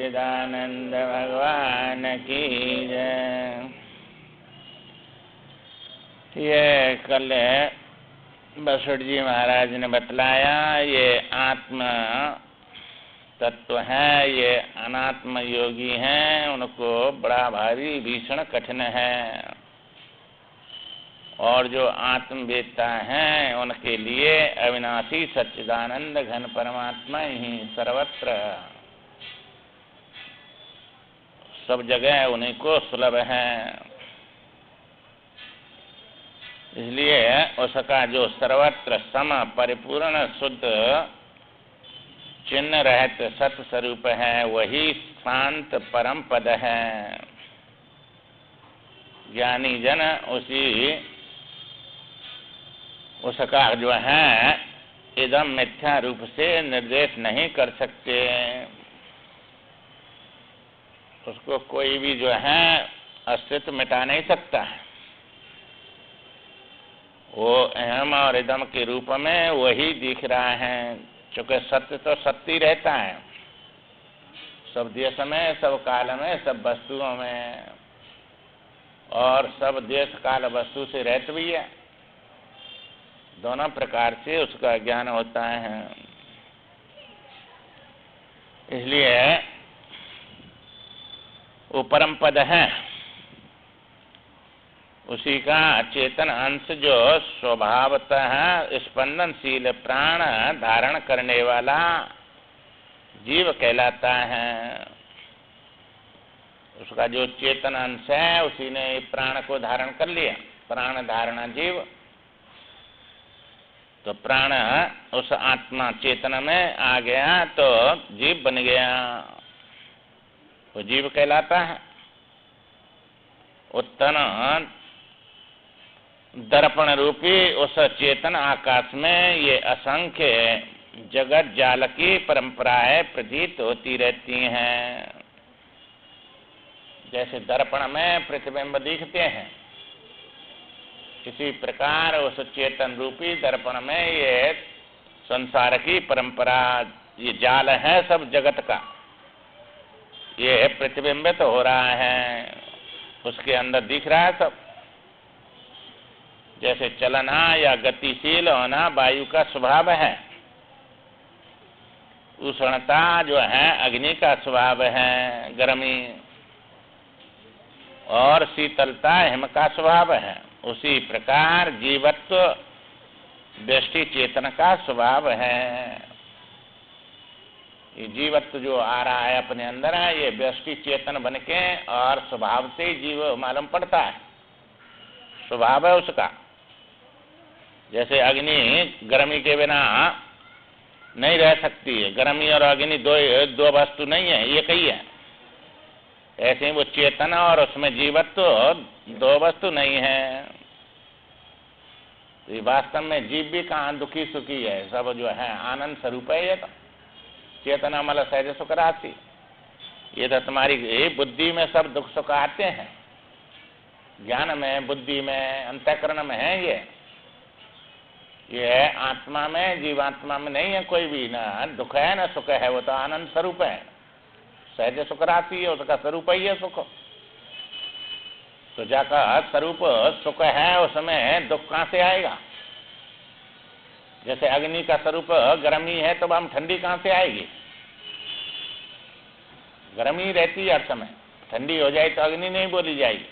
सच्चिदानंद भगवान की जय। ये कल बसुड़ जी महाराज ने बतलाया, ये आत्म तत्व है, ये अनात्म योगी हैं, उनको बड़ा भारी भीषण कठिन है। और जो आत्मवेत्ता हैं उनके लिए अविनाशी सच्चिदानंद घन परमात्मा ही सर्वत्र सब जगह उन्हीं को सुलभ है। इसलिए उसका जो सर्वत्र सम परिपूर्ण शुद्ध चिन्ह रहित सत स्वरूप है, वही शांत परम पद है। ज्ञानी जन उसका जो है इदम मिथ्या रूप से निर्देश नहीं कर सकते। उसको कोई भी जो है अस्तित्व मिटा नहीं सकता है। वो अहम और इदम के रूप में वही दिख रहा है, क्योंकि सत्य तो सत्य ही रहता है, सब देश में, सब काल में, सब वस्तुओं में, और सब देश काल वस्तु से रहते भी है। दोनों प्रकार से उसका ज्ञान होता है। इसलिए वो परम पद है, उसी का चेतन अंश जो स्वभावतः स्पंदनशील प्राण धारण करने वाला जीव कहलाता है। उसका जो चेतन अंश है उसी ने प्राण को धारण कर लिया, प्राण धारणा जीव। तो प्राण उस आत्मा चेतन में आ गया तो जीव बन गया, वो जीव कहलाता है। उत्तन दर्पण रूपी उस चेतन आकाश में ये असंख्य जगत जाल की परंपराएं प्रतीत होती रहती हैं। जैसे दर्पण में प्रतिबिंब दिखते हैं, इसी प्रकार उस चेतन रूपी दर्पण में ये संसार की परंपरा, ये जाल है सब जगत का, ये प्रतिबिंबित हो रहा है, उसके अंदर दिख रहा है सब। जैसे चलना या गतिशील होना वायु का स्वभाव है, उष्णता जो है अग्नि का स्वभाव है, गर्मी, और शीतलता हिम का स्वभाव है। उसी प्रकार जीवत्व व्यष्टि चेतन का स्वभाव है। ये जीवत्व जो आ रहा है अपने अंदर है, ये व्यष्टि चेतन बनके और स्वभाव से ही जीव मालूम पड़ता है, स्वभाव है उसका। जैसे अग्नि गर्मी के बिना नहीं रह सकती है, गर्मी और अग्नि दो वस्तु नहीं है, एक ही है। ऐसे ही वो चेतन और उसमें जीवत्व दो वस्तु नहीं है। तो वास्तव में जीव भी कहाँ दुखी सुखी है, सब जो है आनंद स्वरूप है। ये तो चेतना मतलब सहज सुख राशि, ये तो तुम्हारी बुद्धि में सब दुख सुख आते हैं, ज्ञान में, बुद्धि में, अंतःकरण में है। ये आत्मा में, जीवात्मा में नहीं है कोई भी, ना दुख है ना सुख है, वो तो आनंद स्वरूप है, सहज सुख राशि है, उसका स्वरूप ही है सुख। तो जाका स्वरूप सुख है, उसमें दुख कहाँ से आएगा? जैसे अग्नि का स्वरूप गर्मी है, तो हम ठंडी कहाँ से आएगी? गर्मी रहती है हर समय, ठंडी हो जाए तो अग्नि नहीं बोली जाएगी।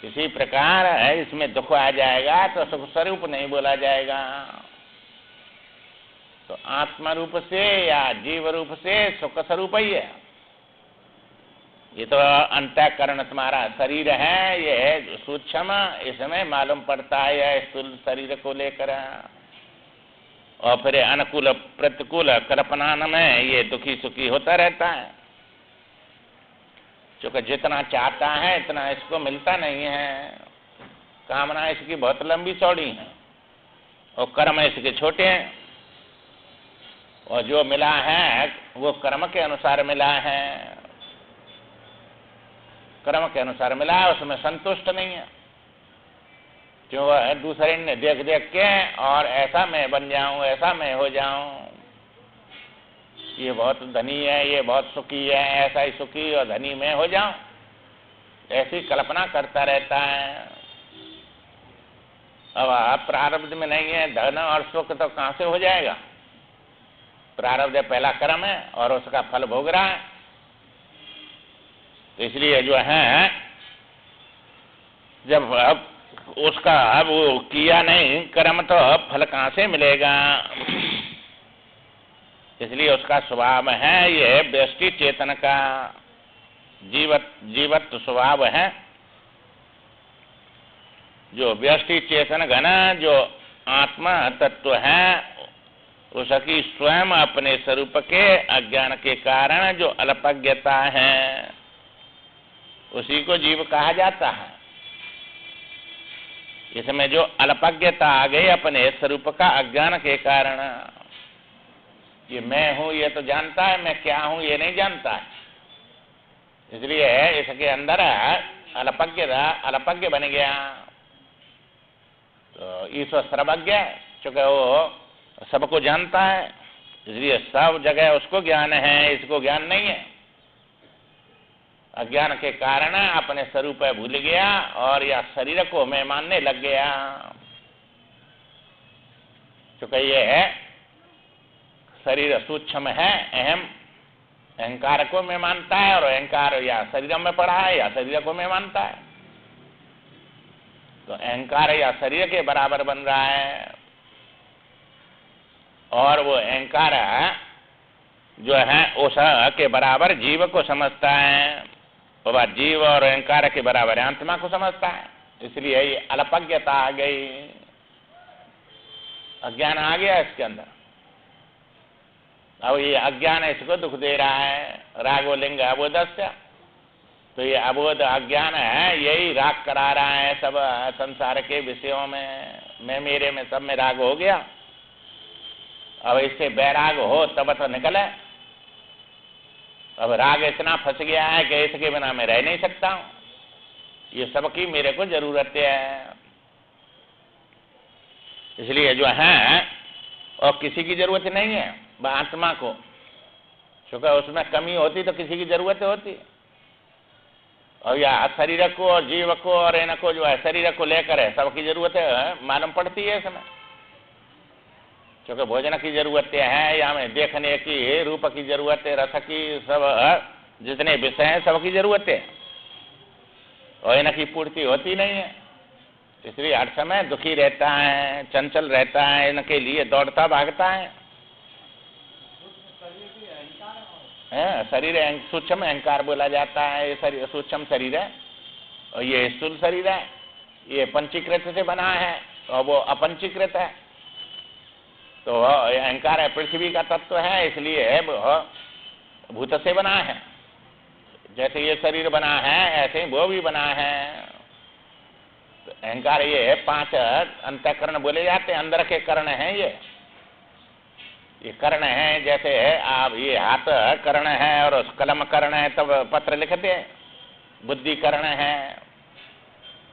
इसी प्रकार है, इसमें दुख आ जाएगा तो सुख स्वरूप नहीं बोला जाएगा। तो आत्मा रूप से या जीव रूप से सुख स्वरूप ही है। ये तो अंतःकरण तुम्हारा शरीर है, ये सूक्ष्म, इसमें मालूम पड़ता है स्थूल शरीर को लेकर। और फिर अनुकूल प्रतिकूल कल्पना में ये दुखी सुखी होता रहता है, क्योंकि जितना चाहता है इतना इसको मिलता नहीं है। कामना इसकी बहुत लंबी चौड़ी है और कर्म इसके छोटे हैं, और जो मिला है वो कर्म के अनुसार मिला है, कर्म के अनुसार मिला है, उसमें संतुष्ट नहीं है। क्यों? दूसरे ने देख देख के और ऐसा मैं बन जाऊं, ऐसा मैं हो जाऊं, ये बहुत धनी है, ये बहुत सुखी है, ऐसा ही सुखी और धनी मैं हो जाऊं, ऐसी कल्पना करता रहता है। अब आप प्रारब्ध में नहीं है, धन और सुख तो कहां से हो जाएगा? प्रारब्ध पहला कर्म है और उसका फल भोग रहा है। तो इसलिए जो है जब अब उसका अब वो किया नहीं कर्म तो फल कहां से मिलेगा? इसलिए उसका स्वभाव है ये व्यष्टि चेतन का जीवत्व स्वभाव है। जो व्यष्टि चेतन घन जो आत्मा तत्व है उसकी स्वयं अपने स्वरूप के अज्ञान के कारण जो अल्पज्ञता है उसी को जीव कहा जाता है। इसमें जो अल्पज्ञता आ गई अपने स्वरूप का अज्ञान के कारण, ये मैं हूं ये तो जानता है, मैं क्या हूं ये नहीं जानता है, इसलिए इसके अंदर अल्पज्ञ बन गया। तो ईश्वर सर्वज्ञ चूंकि वो सबको जानता है, इसलिए सब जगह उसको ज्ञान है, इसको ज्ञान नहीं है। अज्ञान के कारण अपने स्वरूप भूल गया और या शरीर को मैं मानने लग गया। चूंकि ये है शरीर सूक्ष्म है, अहंकार को मैं मानता है और अहंकार या शरीर में पड़ा है या शरीर को मैं मानता है, तो अहंकार या शरीर के बराबर बन रहा है। और वो अहंकार जो है उस के बराबर जीव को समझता है, वह जीव और अहंकार के बराबर आत्मा को समझता है। इसलिए ये अल्पज्ञता आ गई, अज्ञान आ गया इसके अंदर। अब ये अज्ञान इसको दुख दे रहा है, रागो लिंग अबोधस्य। तो ये अबोध अज्ञान है, यही राग करा रहा है सब संसार के विषयों में। मैं मेरे में सब में राग हो गया, अब इससे बैराग हो तब तो निकले। अब राग इतना फंस गया है कि इसके बिना मैं रह नहीं सकता हूं, ये सबकी मेरे को जरूरत है। इसलिए जो है और किसी की जरूरत नहीं है आत्मा को, क्योंकि उसमें कमी होती तो किसी की जरूरत होती। और या शरीर को और जीव को और इनको जो है शरीर को लेकर है सबकी जरूरत है मालूम पड़ती है इसमें, क्योंकि भोजन की जरूरत है, या हमें देखने की रूप की जरूरत है, रस की, सब जितने विषय हैं सबकी जरूरत है और इनकी पूर्ति होती नहीं है। इसलिए हर समय दुखी रहता है, चंचल रहता है, इनके लिए दौड़ता भागता है। शरीर सूक्ष्म अहंकार बोला जाता है, ये शरीर सूक्ष्म शरीर है और ये स्थूल शरीर है। ये पंचीकृत से बना है और वो अपंचीकृत है। तो अहंकार है पृथ्वी का तत्व है, इसलिए भूत से बना है। जैसे ये शरीर बना है ऐसे ही वो भी बना है। तो अहंकार ये 5 अंतःकरण बोले जाते हैं, अंदर के कर्ण हैं ये कर्ण है। जैसे आप ये हाथ कर्ण है और कलम कर्ण है तब पत्र लिखते हैं, बुद्धि कर्ण है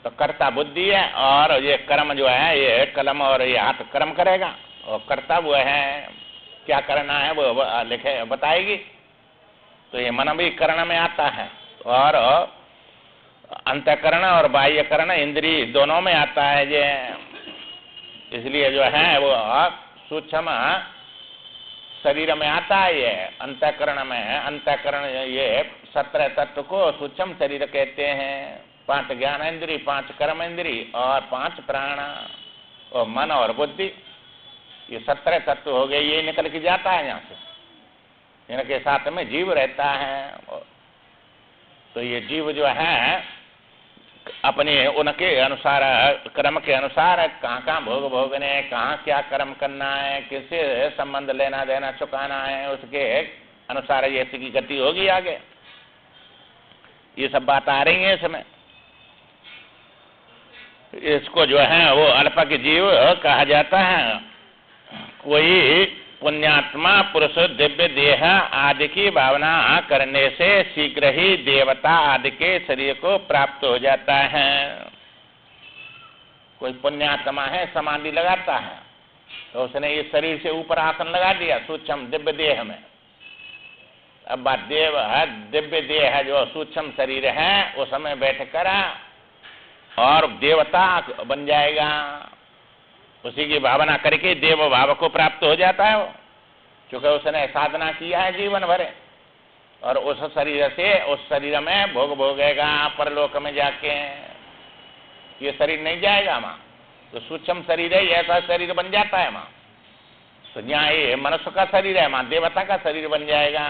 तो कर्ता बुद्धि है, और ये कर्म जो है ये कलम और ये हाथ कर्म करेगा और कर्ता वो है क्या करना है वो लिखे बताएगी। तो ये मन भी कर्ण में आता है और अंतःकरण और बाह्यकरण इंद्रिय दोनों में आता है ये। इसलिए जो है वो सूक्ष्म शरीर में आता है ये अंतःकरण में। अंतःकरण ये 17 तत्व को सूक्ष्म शरीर कहते हैं। 5 ज्ञान इंद्रिय, 5 कर्म इंद्रिय और 5 प्राण और मन और बुद्धि, ये 17 तत्व हो गए। ये निकल के जाता है यहाँ से, इनके साथ में जीव रहता है। तो ये जीव जो है अपने उनके अनुसार कर्म के अनुसार कहाँ कहाँ भोग भोगने, कहाँ क्या कर्म करना है, किससे संबंध लेना देना चुकाना है, उसके अनुसार ये की गति होगी आगे। ये सब बात आ रही है इसमें। इसको जो है वो अल्पज्ञ जीव कहा जाता है। कोई पुण्यात्मा पुरुष दिव्य देह आदि की भावना करने से शीघ्र ही देवता आदि के शरीर को प्राप्त हो जाता है। कोई पुण्यात्मा है, समाधि लगाता है तो उसने इस शरीर से ऊपर आसन लगा दिया सूक्ष्म दिव्य देह में, अब देव दिव्य देह जो सूक्ष्म शरीर है उसमें बैठकर और देवता बन जाएगा, उसी की भावना करके देव भाव को प्राप्त हो जाता है वो, क्योंकि उसने साधना किया है जीवन भर, और उस शरीर से उस शरीर में भोग भोगेगा परलोक में जाके। ये शरीर नहीं जाएगा वहां, तो सूक्ष्म शरीर है, ऐसा शरीर बन जाता है वहां। तो यहाँ ये मनुष्य का शरीर है, वहां देवता का शरीर बन जाएगा,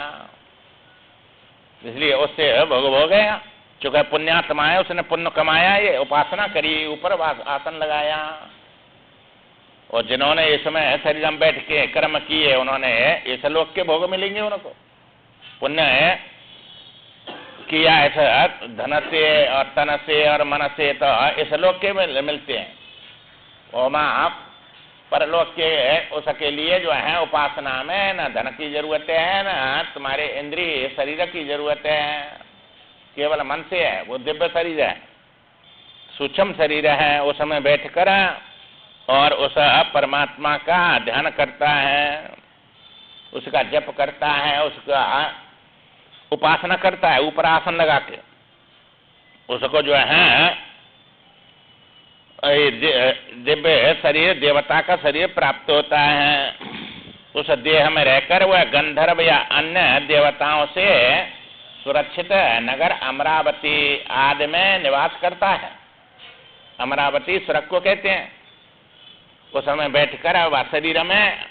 इसलिए उससे भोग भोगेगा। चूंकि पुण्यात्मा है, उसने पुण्य कमाया, ये उपासना करी, ऊपर आसन लगाया, और जिन्होंने इसमें शरीर में बैठ के कर्म किए उन्होंने इस लोक के भोग मिलेंगे उनको। पुण्य किया ऐसा धन से और तन से और मन से तो इस लोक के मिलते हैं, और मां परलोक के उसके लिए जो है उपासना में न धन की जरूरत है, न तुम्हारे इंद्रिय शरीर की जरूरत है, केवल मन से है। वो दिव्य शरीर है, सूक्ष्म शरीर है, उसमें बैठकर और उस परमात्मा का ध्यान करता है, उसका जप करता है, उसका उपासना करता है, ऊपर आसन लगा के उसको जो है दिव्य शरीर देवता का शरीर प्राप्त होता है। उस देह में रहकर वह गंधर्व या अन्य देवताओं से सुरक्षित नगर अमरावती आदि में निवास करता है। अमरावती स्वर्ग को कहते हैं। उस समय बैठकर वह शरीर में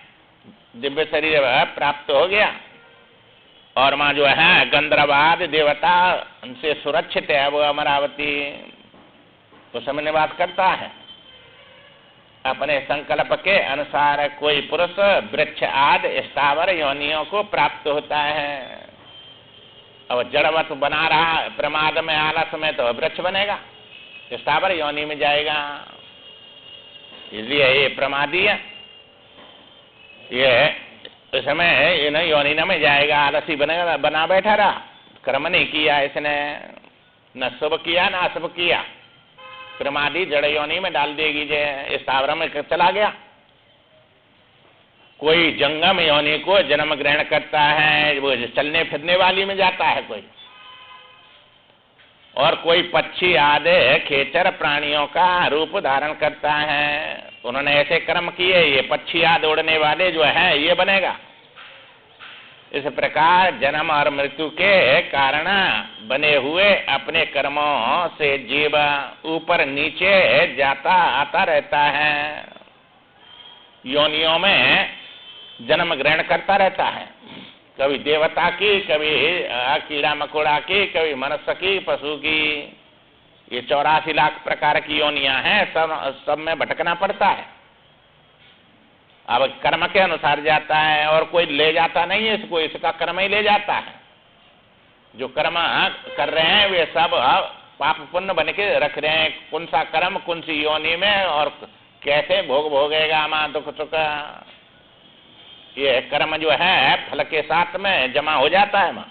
दिव्य शरीर प्राप्त हो गया, और वहां जो है गंधर्वाद देवता उनसे सुरक्षित है, वो अमरावती उस समय निवास करता है। अपने संकल्प के अनुसार कोई पुरुष वृक्ष आदि स्थावर योनियों को प्राप्त होता है। अब जड़वत बना रहा प्रमाद में आलस में तो वृक्ष बनेगा, स्थावर योनि में जाएगा, इसलिए ये प्रमादी है, ये इस समय इन योनि में जाएगा, आलसी बनेगा, बना बैठा रहा, कर्म नहीं किया इसने, न शुभ किया न अशुभ किया, प्रमादी जड़ योनि में डाल देगी, जे स्थावर में चला गया। कोई जंगम योनि को जन्म ग्रहण करता है, वो चलने फिरने वाली में जाता है कोई, और कोई पक्षी आदि खेचर प्राणियों का रूप धारण करता है। उन्होंने ऐसे कर्म किए, ये पक्षी आदि उड़ने वाले जो है ये बनेगा। इस प्रकार जन्म और मृत्यु के कारण बने हुए अपने कर्मों से जीव ऊपर नीचे जाता आता रहता है, योनियों में जन्म ग्रहण करता रहता है, कभी देवता की, कभी कीड़ा मकोड़ा की, कभी मनुष्य की, पशु की। ये 84 लाख प्रकार की योनियां हैं, सब में भटकना पड़ता है। अब कर्म के अनुसार जाता है, और कोई ले जाता नहीं है इसको, इसका कर्म ही ले जाता है। जो कर्म कर रहे हैं वे सब पाप पुण्य बन के रख रहे हैं, कौन सा कर्म कौन सी योनि में और कैसे भोग भोगेगा मां दुख सुख, ये कर्म जो है फल के साथ में जमा हो जाता है। मां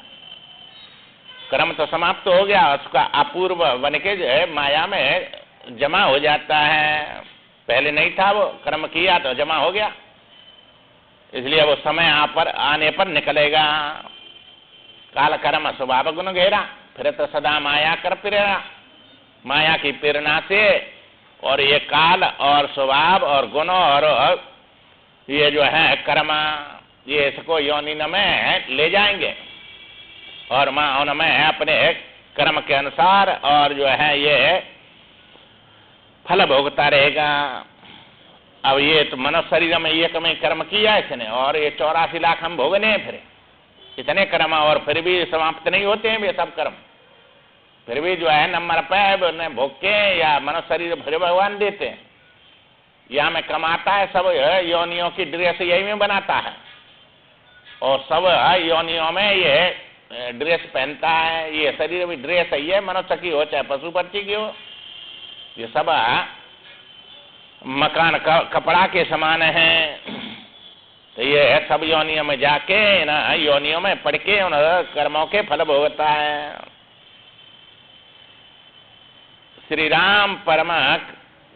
कर्म तो समाप्त हो गया, उसका अपूर्व बन के जो है माया में जमा हो जाता है। पहले नहीं था, वो कर्म किया तो जमा हो गया, इसलिए वो समय आने पर निकलेगा। काल कर्म स्वभाव गुण घेरा, फिर तो सदा माया कर प्रेरणा, माया की प्रेरणा से, और ये काल और स्वभाव और गुण और ये जो है कर्म, ये इसको योनि में ले जाएंगे, और मां उनमें अपने कर्म के अनुसार और जो है ये फल भोगता रहेगा। अब ये तो मनुष्य शरीर में ये कमी कर्म किया इसने, और ये 84 लाख हम भोगने हैं, फिर इतने कर्म, और फिर भी समाप्त नहीं होते हैं वे सब कर्म, फिर भी जो है नंबर पे उन्हें भोग के या मनुष्य शरीर फिर भगवान देते हैं। यहाँ में कमाता है, सब योनियों की ड्रेस यही में बनाता है, और सब योनियों में ये ड्रेस पहनता है। ये शरीर भी ड्रेस है, ये मनुष्य की हो चाहे पशु पक्षी की हो, ये सब मकान का कपड़ा के समान है। तो ये सब योनियों में जाके इन योनियों में पढ़ के उन कर्मों के फल भोगता है। श्री राम परम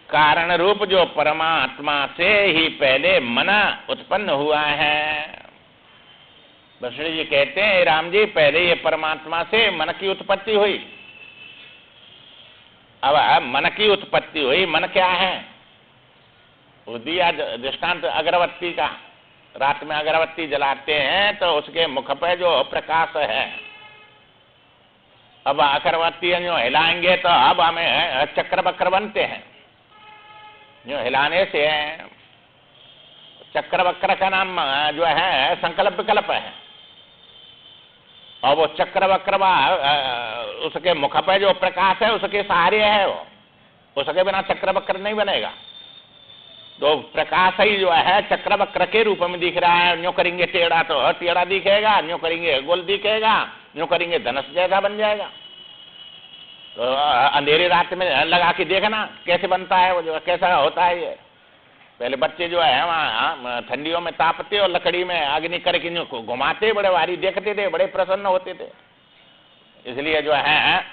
कारण रूप जो परमात्मा से ही पहले मन उत्पन्न हुआ है, वशिष्ठ जी कहते हैं राम जी, पहले ये परमात्मा से मन की उत्पत्ति हुई। अब मन की उत्पत्ति हुई, मन क्या है? वो दिया दृष्टांत अगरबत्ती का, रात में अगरबत्ती जलाते हैं तो उसके मुख पे जो प्रकाश है, अब अगरबत्ती जो हिलाएंगे तो अब हमें चक्र वक्र बनते हैं। जो हिलाने से चक्र वक्र का नाम जो है संकल्प विकल्प है। और वो चक्र वक्र उसके मुख पे जो प्रकाश है उसके सहारे है, वो उसके बिना चक्र वक्र नहीं बनेगा। तो प्रकाश ही जो है चक्र वक्र के रूप में दिख रहा है। न्यों करेंगे टेढ़ा तो टेढ़ा दिखेगा, न्यों करेंगे गोल दिखेगा, न्यों करेंगे धनुष जैसा बन जाएगा। तो अंधेरी रात में लगा के देखना कैसे बनता है वो, जो कैसा होता है ये। पहले बच्चे जो है वहाँ ठंडियों में तापते और लकड़ी में अग्नि करके घुमाते, बड़े भारी देखते थे, बड़े प्रसन्न होते थे। इसलिए जो है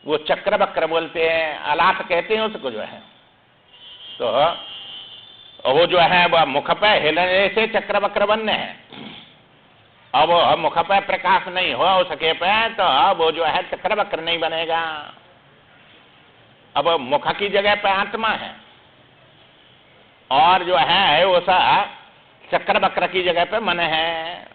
वो चक्र वक्र बोलते हैं, अलाथ कहते हैं उसको जो है। तो वो जो है वह मुख पे हिलने से चक्र वक्र बनने हैं। अब मुख पे प्रकाश नहीं हो उसके पे तो अब वो जो है चक्र वक्र नहीं बनेगा। अब मुख की जगह पे आत्मा है और जो है वो सा चक्र वक्र की जगह पे मन है।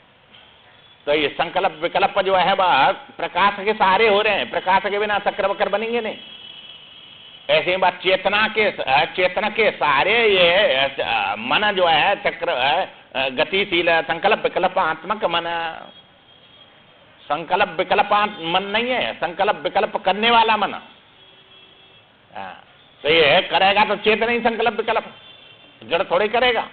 तो ये संकल्प विकल्प जो है वह प्रकाश के सहारे हो रहे हैं, प्रकाश के बिना चक्र वक्र बनेंगे नहीं। ऐसे ही बात चेतना के सहारे ये मन जो है चक्र गतिशील संकल्प विकल्प आत्मक मन। संकल्प विकल्प मन नहीं है, संकल्प विकल्प करने वाला मन। तो ये करेगा तो चेतना ही संकल्प विकल्प, जड़ थोड़ी करेगा।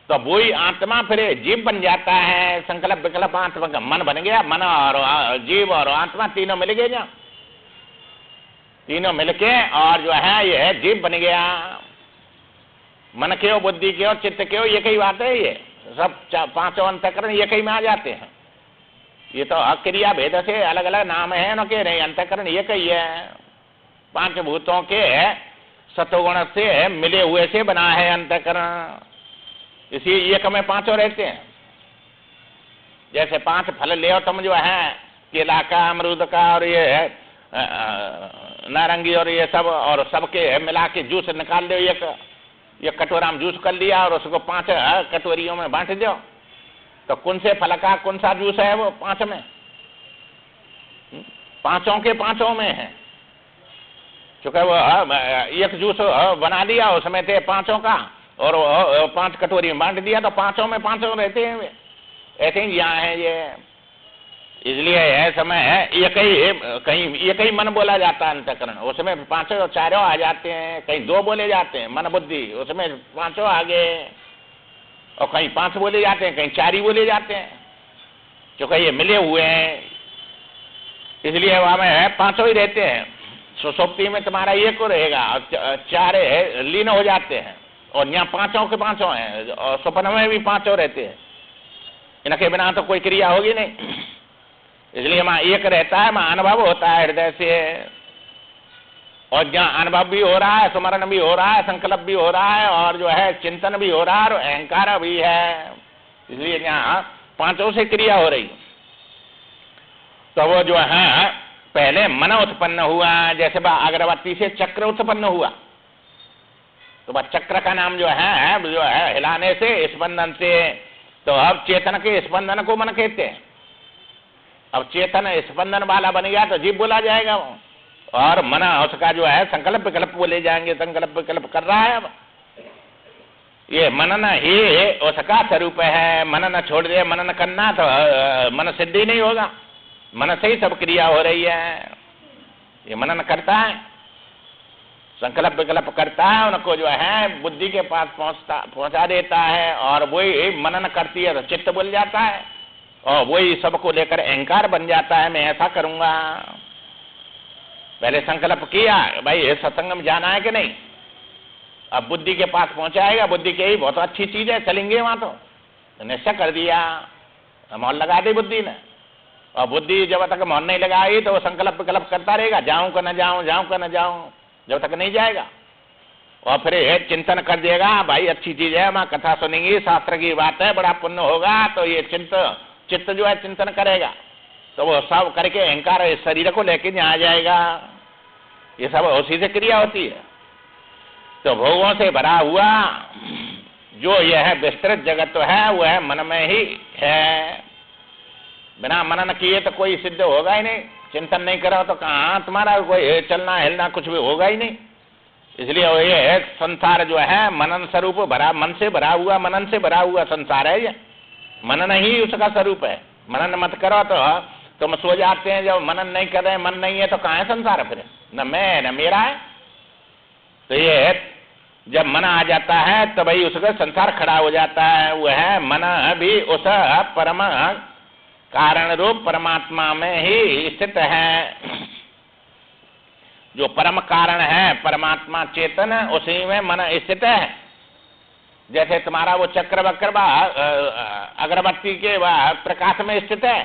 तो वही आत्मा फिर जीव बन जाता है। संकल्प विकल्प आत्मा का मन बन गया। मन और जीव और आत्मा तीनों मिल गए ना, तीनों मिलके और जो है ये जीव बन गया। मन के हो, बुद्धि के हो, चित्त के हो, एक ही बात है। ये सब पांचों अंतःकरण एक ही में आ जाते हैं। ये तो क्रिया भेद से अलग अलग नाम है उनके, नहीं अंतःकरण एक ही है। पांच भूतों के सतोगुण से मिले हुए से बना है अंतःकरण, इसी एक में पांचों रहते हैं। जैसे पांच फल ले तुम जो है, केला का, अमरूद का और ये नारंगी और ये सब, और सबके मिला के जूस निकाल दो, एक कटोरा में जूस कर लिया और उसको 5 कटोरियों में बांट दो, तो कौन से फल का कौन सा जूस है वो 5 में? पांचों के पांचों में है। चूंकि वो एक जूस बना दिया उसमें थे पांचों का और 5 कटोरी में बांट दिया, तो पांचों में पांचों रहते हैं वे। ऐसे ही यहाँ है ये। इसलिए यह समय है एक ही, कहीं एक ही मन बोला जाता है अंतःकरण, उसमें पांचों चारों आ जाते हैं। कहीं 2 बोले जाते हैं मन बुद्धि, उसमें पांचों आगे, और कहीं 5 बोले जाते हैं, कहीं 4 ही बोले जाते हैं। क्योंकि ये मिले हुए हैं इसलिए वहां में पांचों ही रहते हैं। सुसुप्ति में तुम्हारा एक को रहेगा और 4 लीन हो जाते हैं, और यहाँ पांचों के पांचों हैं, और स्वप्न में भी पांचों रहते हैं। इनके बिना तो कोई क्रिया होगी नहीं। इसलिए वहां एक रहता है, वहां अनुभव होता है हृदय से, और जहाँ अनुभव भी हो रहा है, स्मरण भी हो रहा है, संकल्प भी हो रहा है, और जो है चिंतन भी हो रहा है, और अहंकार भी है। इसलिए यहाँ पांचों से क्रिया हो रही। तो वो जो है पहले मन उत्पन्न हुआ, जैसे अगरबत्ती से चक्र उत्पन्न हुआ, तो वह चक्र का नाम जो है हिलाने से, स्पंदन से। तो अब चेतन के स्पंदन को मन कहते हैं। अब चेतन स्पंदन वाला बन गया तो जीव बोला जाएगा वो, और मन उसका जो है संकल्प विकल्प बोले जाएंगे। संकल्प विकल्प कर रहा है। अब ये मनन ही उसका स्वरूप है। मनन छोड़ दे, मनन करना तो मन सिद्धि नहीं होगा। मन से ही सब क्रिया हो रही है। ये मनन करता है, संकल्प विकल्प करता है, उनको जो है बुद्धि के पास पहुंचा देता है, और वही मनन करती है तो चित्त बोल जाता है, और वही सबको लेकर अहंकार बन जाता है। मैं ऐसा करूंगा। पहले संकल्प किया भाई ये सत्संग में जाना है कि नहीं, अब बुद्धि के पास पहुंचाएगा, बुद्धि के ही बहुत अच्छी चीज है, चलेंगे वहां। तो निश्चय कर दिया, मोहर लगा दी बुद्धि ने, और बुद्धि जब तक मोहर नहीं लगाई तो वो संकल्प विकल्प करता रहेगा, जाऊं का न जाऊं, जाऊं का न जाऊं, जब तक नहीं जाएगा। और फिर चिंतन कर देगा, भाई अच्छी चीज है, मैं कथा सुनेंगी, शास्त्र की बात है, बड़ा पुण्य होगा, तो ये चित्त जो है चिंतन करेगा तो वो सब करके अहंकार इस शरीर को लेके आ जाएगा। ये सब उसी से क्रिया होती है। तो भोगों से भरा हुआ जो यह विस्तृत जगत तो है वह मन में ही है। बिना मनन किए तो कोई सिद्ध होगा ही नहीं। चिंतन नहीं करो तो कहाँ तुम्हारा कोई चलना हिलना कुछ भी होगा ही नहीं। इसलिए ये संसार जो है मनन स्वरूप भरा, मन से भरा हुआ, मनन से भरा हुआ संसार है। ये मनन ही उसका स्वरूप है। मनन मत करो तो तुम सो जाते हैं। जब मनन नहीं कर रहे, मन नहीं है तो कहाँ है संसार फिर? न मैं न मेरा है। तो ये जब मन आ जाता है तो भाई उसका संसार खड़ा हो जाता है। वह मन भी उस परम कारण रूप परमात्मा में ही स्थित है। जो परम कारण है परमात्मा चेतन, उसी में मन स्थित है। जैसे तुम्हारा वो चक्र वक्र अगरबत्ती के प्रकाश में स्थित है।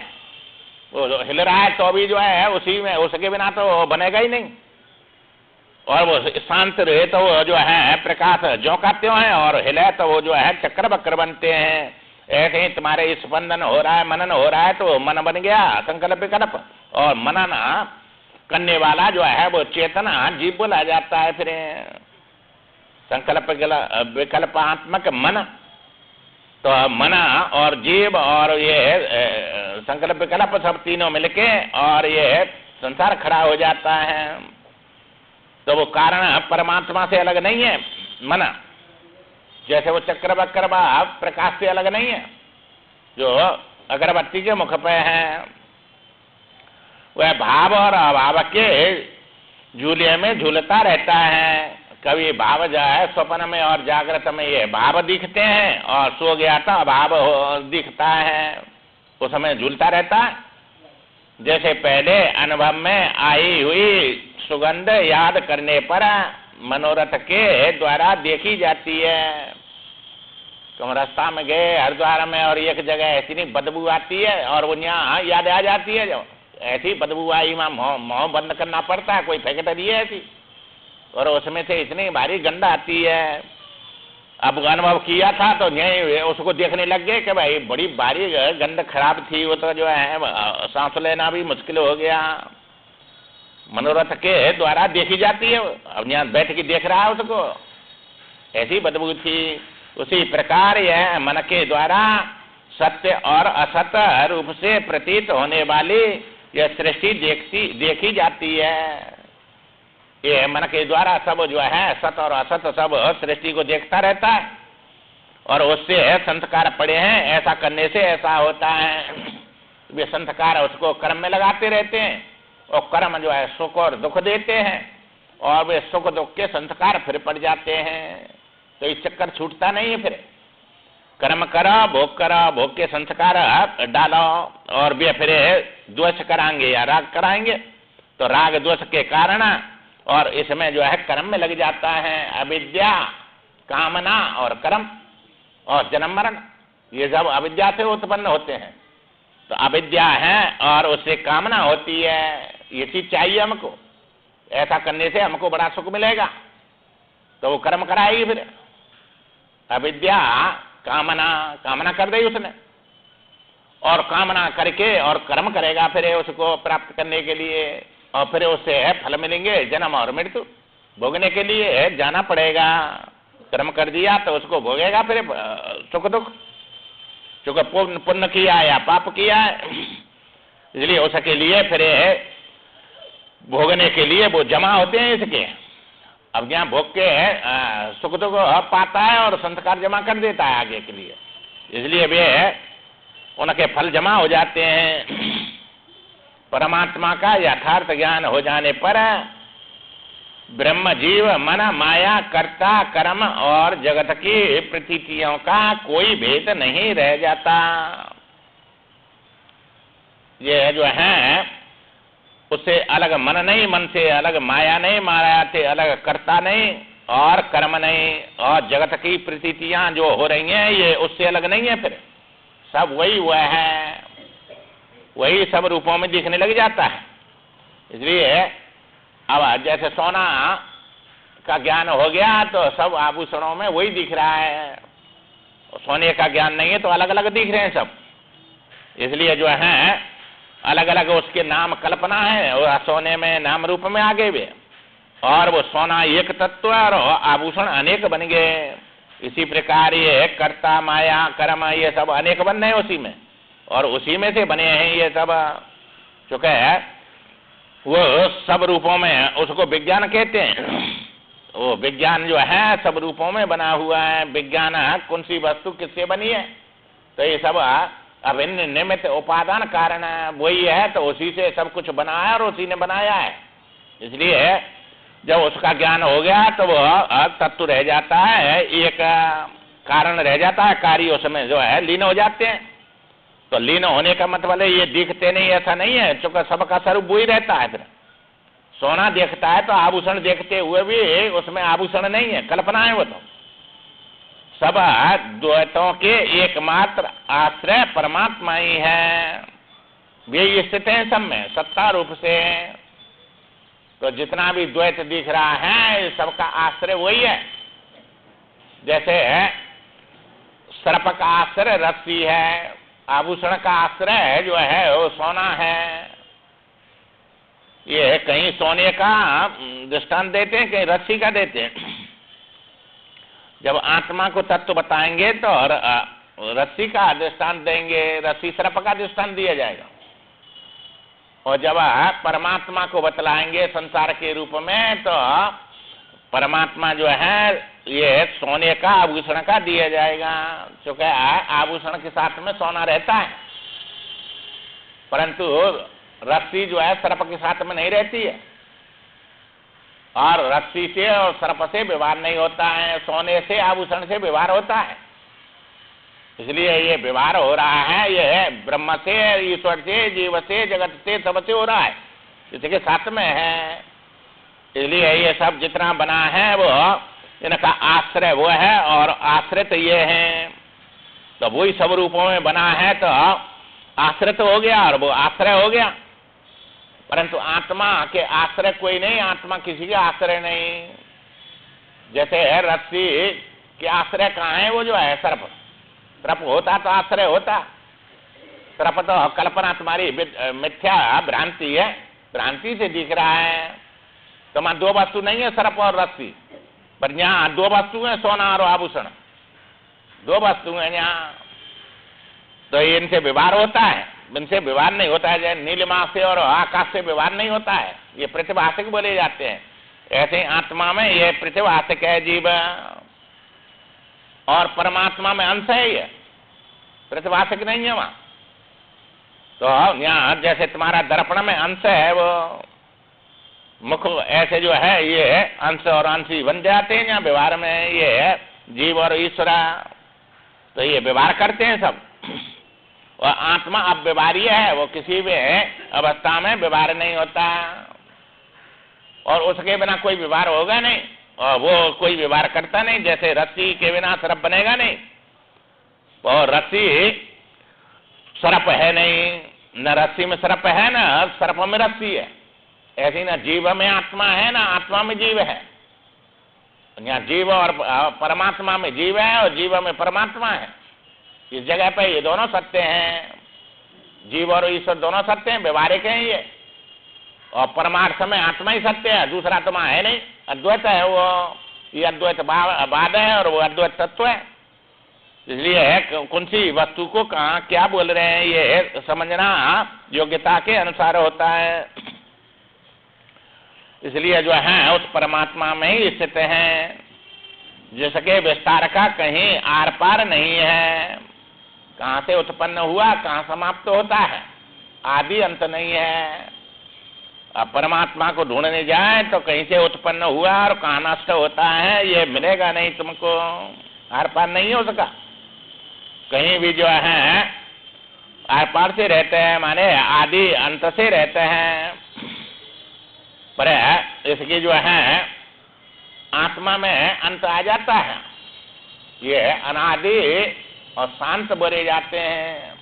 वो हिल रहा है तो भी जो है उसी में, उसके बिना तो बनेगा ही नहीं। और वो शांत रहे तो वो जो है प्रकाश ज्यों का त्यों है, और हिले तो वो जो है चक्र वक्र बनते हैं। ऐसे ही तुम्हारे स्पंदन हो रहा है, मनन हो रहा है तो मन बन गया संकल्प विकल्प, और मनन करने वाला जो है वो चेतना जीव बोला जाता है। फिर संकल्प विकल्पात्मक मन, तो मन और जीव और ये संकल्प विकल्प सब तीनों मिलके और ये संसार खड़ा हो जाता है। तो वो कारण परमात्मा से अलग नहीं है मन। जैसे वो चक्र वक्र प्रकाश से अलग नहीं है जो अगरबत्ती के मुख पे है। वह भाव और अभाव के झूले में झूलता रहता है। कभी भाव जो है स्वप्न में और जागृत में ये भाव दिखते हैं, और सो गया तो अभाव दिखता है, उस समय झूलता रहता है। जैसे पहले अनुभव में आई हुई सुगंध याद करने पर मनोरथ के द्वारा देखी जाती है। तुम रास्ता में गए हरिद्वार में और एक जगह ऐसी नहीं बदबू आती है और वो यहाँ याद आ जाती है। जो ऐसी बदबू आई वहाँ मुँह बंद करना पड़ता है, कोई फैक्ट्री है ऐसी, और उसमें से इतनी भारी गंध आती है। अब अनुभव किया था तो नहीं उसको देखने लग गए कि भाई बड़ी भारी गंध खराब थी, वो तो जो है सांस लेना भी मुश्किल हो गया। मनोरथ के द्वारा देखी जाती है। अब यहाँ बैठ के देख रहा है उसको, ऐसी बदबू थी। उसी प्रकार यह मन के द्वारा सत्य और असत्य रूप से प्रतीत होने वाली यह सृष्टि देखी जाती है। ये मन के द्वारा सब जो है सत्य और असत्य सब सृष्टि को देखता रहता है, और उससे संस्कार पड़े हैं, ऐसा करने से ऐसा होता है। वे संस्कार उसको कर्म में लगाते रहते हैं, और कर्म जो है सुख और दुख देते हैं, और वे सुख दुख के संस्कार फिर पड़ जाते हैं। तो इस चक्कर छूटता नहीं है। फिर कर्म करो, भोग के संस्कार डालो, और वे फिर द्वेष कराएंगे या राग कराएंगे, तो राग द्वेष के कारण और इसमें जो है कर्म में लग जाता है। अविद्या, कामना और कर्म और जन्म मरण, ये सब अविद्या से उत्पन्न होते हैं। तो अविद्या है और उससे कामना होती है, ये चीज चाहिए हमको, ऐसा करने से हमको बड़ा सुख मिलेगा, तो वो कर्म कराएगी। फिर अविद्या कामना कर दी उसने, और कामना करके और कर्म करेगा फिर उसको प्राप्त करने के लिए, और फिर उससे फल मिलेंगे जन्म और मृत्यु। भोगने के लिए जाना पड़ेगा। कर्म कर दिया तो उसको भोगेगा फिर सुख दुख, चूंकि पुण्य किया या पाप किया है, इसलिए उसके लिए फिर भोगने के लिए वो जमा होते हैं इसके। अब यहाँ भोग के सुख दुख पाता है और संस्कार जमा कर देता है आगे के लिए, इसलिए वे उनके फल जमा हो जाते हैं। परमात्मा का यथार्थ ज्ञान हो जाने पर ब्रह्म जीव मन माया कर्ता कर्म और जगत की प्रतीतियों का कोई भेद नहीं रह जाता। ये जो है उससे अलग मन नहीं, मन से अलग माया नहीं, माया से अलग कर्ता नहीं और कर्म नहीं, और जगत की प्रतीतियां जो हो रही हैं ये उससे अलग नहीं है। फिर सब वही हुआ है, वही सब रूपों में दिखने लग जाता है। इसलिए अब जैसे सोना का ज्ञान हो गया तो सब आभूषणों में वही दिख रहा है, सोने का ज्ञान नहीं है तो अलग अलग दिख रहे हैं सब। इसलिए जो है अलग अलग उसके नाम कल्पना है, और सोने में नाम रूप में आगे भी, और वो सोना एक तत्व और आभूषण अनेक बन गए। इसी प्रकार ये कर्ता माया कर्म ये सब अनेक बन रहे उसी में, और उसी में से बने हैं ये सब। चूंकि वो सब रूपों में उसको विज्ञान कहते हैं। वो विज्ञान जो है सब रूपों में बना हुआ है। विज्ञान कौन सी वस्तु किससे बनी है, तो ये सब अभिन्न निमित्त उपादान कारण वही है, तो उसी से सब कुछ बना है और उसी ने बनाया है। इसलिए जब उसका ज्ञान हो गया तो वो तत्व रह जाता है, एक कारण रह जाता है, कार्य उसमें जो है लीन हो जाते हैं। तो लीन होने का मतलब ये दिखते नहीं, ऐसा नहीं है, चूंकि सबका स्वरूप वही रहता है। फिर सोना देखता है तो आभूषण देखते हुए भी उसमें आभूषण नहीं है, कल्पना है वो। तो सब द्वैतों के एकमात्र आश्रय परमात्मा ही है, वे स्थित है सब में सत्ता रूप से। तो जितना भी द्वैत दिख रहा है सबका आश्रय वही है। जैसे सर्प का आश्रय रस्सी है, आभूषण का आश्रय जो है वो सोना है। ये कहीं सोने का दृष्टांत देते हैं, कहीं रस्सी का देते हैं। जब आत्मा को तत्व बताएंगे तो रस्सी का दृष्टांत देंगे, रस्सी सर्प का दृष्टांत दिया जाएगा। और जब परमात्मा को बतलाएंगे संसार के रूप में तो परमात्मा जो है ये सोने का आभूषण का दिया जाएगा। क्योंकि आभूषण के साथ में सोना रहता है, परंतु रस्सी जो है सर्प के साथ में नहीं रहती है, और रस्सी से और सर्प से व्यवहार नहीं होता है, सोने से आभूषण से व्यवहार होता है। इसलिए ये व्यवहार हो रहा है, ये ब्रह्म से, ईश्वर से, जीव से, जगत से, सबसे हो रहा है, इसके साथ में है। इसलिए ये सब जितना बना है वो इनका आश्रय वो है, और आश्रित ये है। तो वही सब रूपों में बना है तो आश्रित हो गया और वो आश्रय हो गया। परंतु आत्मा के आश्रय कोई नहीं, आत्मा किसी के आश्रय नहीं। जैसे है रस्सी के आश्रय कहाँ है, वो जो है सर्प। सर्प होता तो आश्रय होता, सर्प तो कल्पना तुम्हारी मिथ्या भ्रांति है, भ्रांति से दिख रहा है। तो वहां दो वस्तु नहीं है सर्प और रस्सी, पर यहाँ दो वस्तु है, सोना और आभूषण, दो वस्तु है यहाँ। तो इनसे व्यवहार होता है, इनसे व्यवहार नहीं होता है। जैसे नीलिमा से और आकाश से व्यवहार नहीं होता है, ये प्रतिभाषिक बोले जाते हैं। ऐसे आत्मा में ये प्रतिभाषिक है जीव, और परमात्मा में अंश है, ये प्रतिभाषिक नहीं है वहां। तो यहाँ जैसे तुम्हारा दर्पण में अंश है, वो मुख ऐसे जो है ये अंश और अंशी बन जाते हैं यहाँ व्यवहार में। ये जीव और ईश्वर तो ये व्यवहार करते हैं सब, और आत्मा अव्यवहार्य है, वो किसी भी अवस्था में व्यवहार नहीं होता, और उसके बिना कोई व्यवहार होगा नहीं, और वो कोई व्यवहार करता नहीं। जैसे रस्सी के बिना सर्प बनेगा नहीं, और रस्सी सर्प है नहीं, न रस्सी में सर्प है न सर्प में रस्सी है। ऐसी ना जीव में आत्मा है, ना आत्मा में जीव है। यहाँ जीव और परमात्मा में जीव है, और जीव में परमात्मा है। इस जगह पे ये दोनों सत्य हैं, जीव और ईश्वर दोनों सत्य हैं, व्यवहारिक हैं ये। और परमार्थ में आत्मा ही सत्य है, दूसरा तो वहां है नहीं, अद्वैत है वो। ये अद्वैत बाद है और वो अद्वैत तत्व है। इसलिए कौन सी वस्तु को कहाँ क्या बोल रहे हैं ये समझना योग्यता के अनुसार होता है। इसलिए जो है उस परमात्मा में ही स्थित है, जिसके विस्तार का कहीं आर पार नहीं है। कहाँ से उत्पन्न हुआ, कहाँ समाप्त होता है, आदि अंत नहीं है। अब परमात्मा को ढूंढने जाए तो कहीं से उत्पन्न हुआ और कहाँ नष्ट होता है, ये मिलेगा नहीं तुमको, आर पार नहीं हो सका। कहीं भी जो है आर पार से रहते हैं, माने आदि अंत से रहते हैं। पर इसकी जो है आत्मा में अंत आ जाता है, ये अनादि और शांत बोले जाते हैं।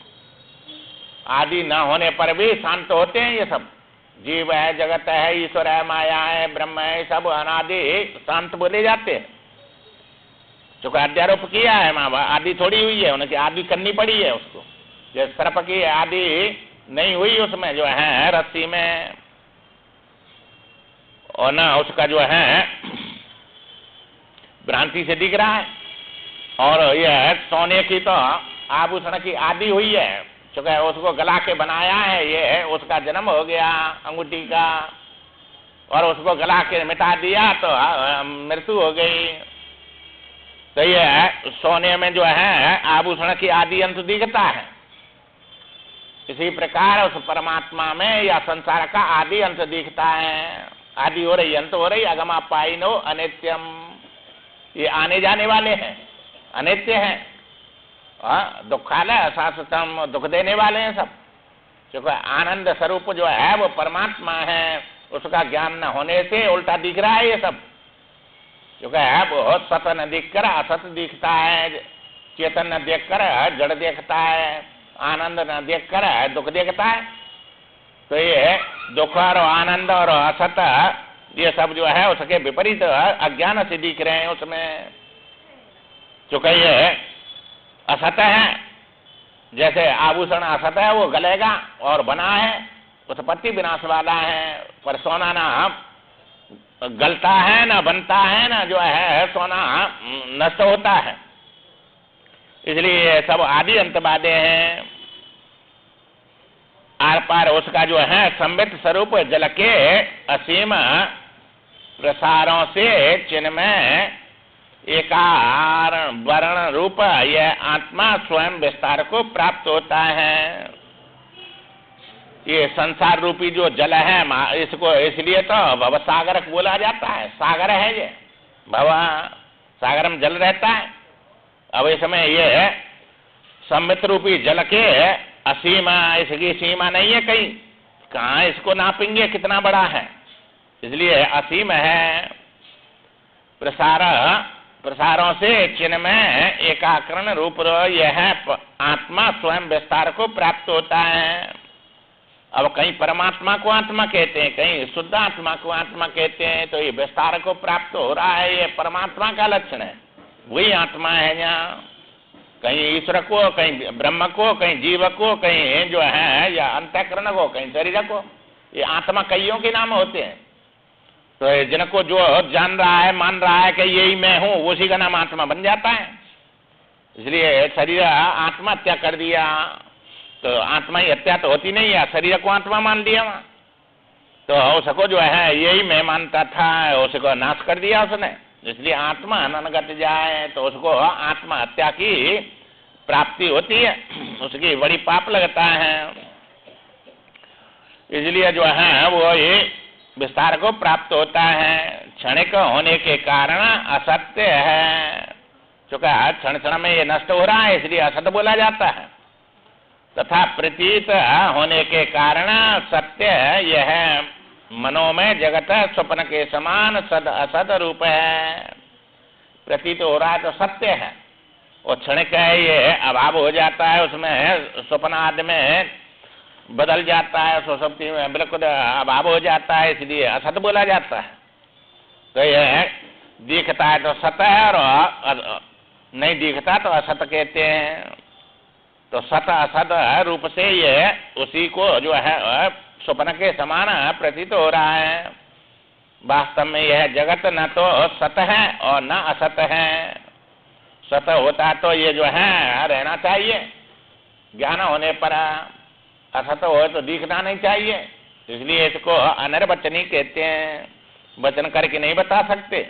आदि न होने पर भी शांत होते हैं ये सब। जीव है, जगत है, ईश्वर है, माया है, ब्रह्म है, सब अनादि शांत बोले जाते हैं। चूंकि अध्यारोप किया है माँ, आदि थोड़ी हुई है, उनकी आदि करनी पड़ी है उसको। जैसे सर्प की आदि नहीं हुई उसमें जो है रस्सी में, और ना उसका जो है भ्रांति से दिख रहा है। और यह सोने की तो आभूषण की आदि हुई है, चूंकि उसको गला के बनाया है, ये उसका जन्म हो गया अंगूठी का, और उसको गला के मिटा दिया तो मृत्यु हो गई। तो ये सोने में जो है आभूषण की आदि अंत दिखता है। इसी प्रकार उस परमात्मा में या संसार का आदि अंत दिखता है। आदि हो रही, अंत हो रही, अगमा पाइनो अनित्यम, ये आने जाने वाले हैं, अनित्य हैं। दुखालय शाश्वतम, दुख देने वाले हैं सब। क्योंकि आनंद स्वरूप जो है वो परमात्मा है, उसका ज्ञान न होने से उल्टा दिख रहा है ये सब। क्योंकि है वो सत न दिख कर असत दिखता है, चेतन न देख कर जड़ देखता है, आनंद न देख कर दुख देखता है। तो ये दुख और आनंद और असत ये सब जो है उसके विपरीत अज्ञान से दिख रहे हैं उसमें। चूंकि ये असत है, जैसे आभूषण असत है, वो गलेगा और बना है, उत्पत्ति विनाश वाला है। पर सोना ना गलता है, ना बनता है, ना जो है सोना नष्ट होता है। इसलिए सब आदि अंतवादे हैं। आर पार उसका जो है संबित स्वरूप जल के असीम प्रसारों से चिन्मय एकार वर्ण रूप यह आत्मा स्वयं विस्तार को प्राप्त होता है। ये संसार रूपी जो जल है, इसको इसलिए तो भव सागर बोला जाता है। सागर है ये, भव सागर में जल रहता है। अब इसमें ये संबित रूपी जल के असीमा, इसकी सीमा नहीं है कहीं, कहाँ इसको नापेंगे कितना बड़ा है, इसलिए असीम है। प्रसारों से चिन्मय एकाकरण रूप यह आत्मा स्वयं विस्तार को प्राप्त होता है। अब कहीं परमात्मा को आत्मा कहते हैं, कहीं शुद्ध आत्मा को आत्मा कहते हैं। तो ये विस्तार को प्राप्त हो रहा है, ये परमात्मा का लक्षण है, वही आत्मा है। यहाँ कहीं ईश्वर को, कहीं ब्रह्म को, कहीं जीव को, कहीं जो है या अंतःकरण को, कहीं शरीर को, ये आत्मा कईयों के नाम होते हैं। तो जिनको जो जान रहा है, मान रहा है कि यही मैं हूँ, उसी का नाम आत्मा बन जाता है। इसलिए शरीर आत्मा हत्या कर दिया तो आत्मा ही हत्या तो होती नहीं है, शरीर को आत्मा मान लिया वहां। तो उसको जो है यही मैं मानता था, उसको नाश कर दिया उसने। इसलिए आत्मा अनगत जाए तो उसको आत्मा हत्या की प्राप्ति होती है, उसकी बड़ी पाप लगता है। इसलिए जो है वो ये विस्तार को प्राप्त होता है। क्षणिक होने के कारण असत्य है, क्योंकि क्षण क्षण में ये नष्ट हो रहा है, इसलिए असत बोला जाता है। तथा प्रतीत होने के कारण सत्य यह मनोमय जगत स्वप्न के समान सद असद रूप है। प्रतीत हो रहा है तो सत्य है, और क्षणिक है, ये अभाव हो जाता है, उसमें स्वप्न आदि में बदल जाता है, सुषुप्ति में बिल्कुल अभाव हो जाता है, इसलिए असत बोला जाता है। तो यह दिखता है तो सत है, और नहीं दिखता तो असत कहते हैं। तो सत असत रूप से ये उसी को जो है स्वप्न के समान प्रतीत हो रहा है। वास्तव में यह जगत न तो सत है और न असत है। सत होता तो ये जो है रहना चाहिए, ज्ञान होने पर। असत हो तो दिखना नहीं चाहिए, इसलिए इसको अनिर्वचनी कहते हैं। वचन करके नहीं बता सकते,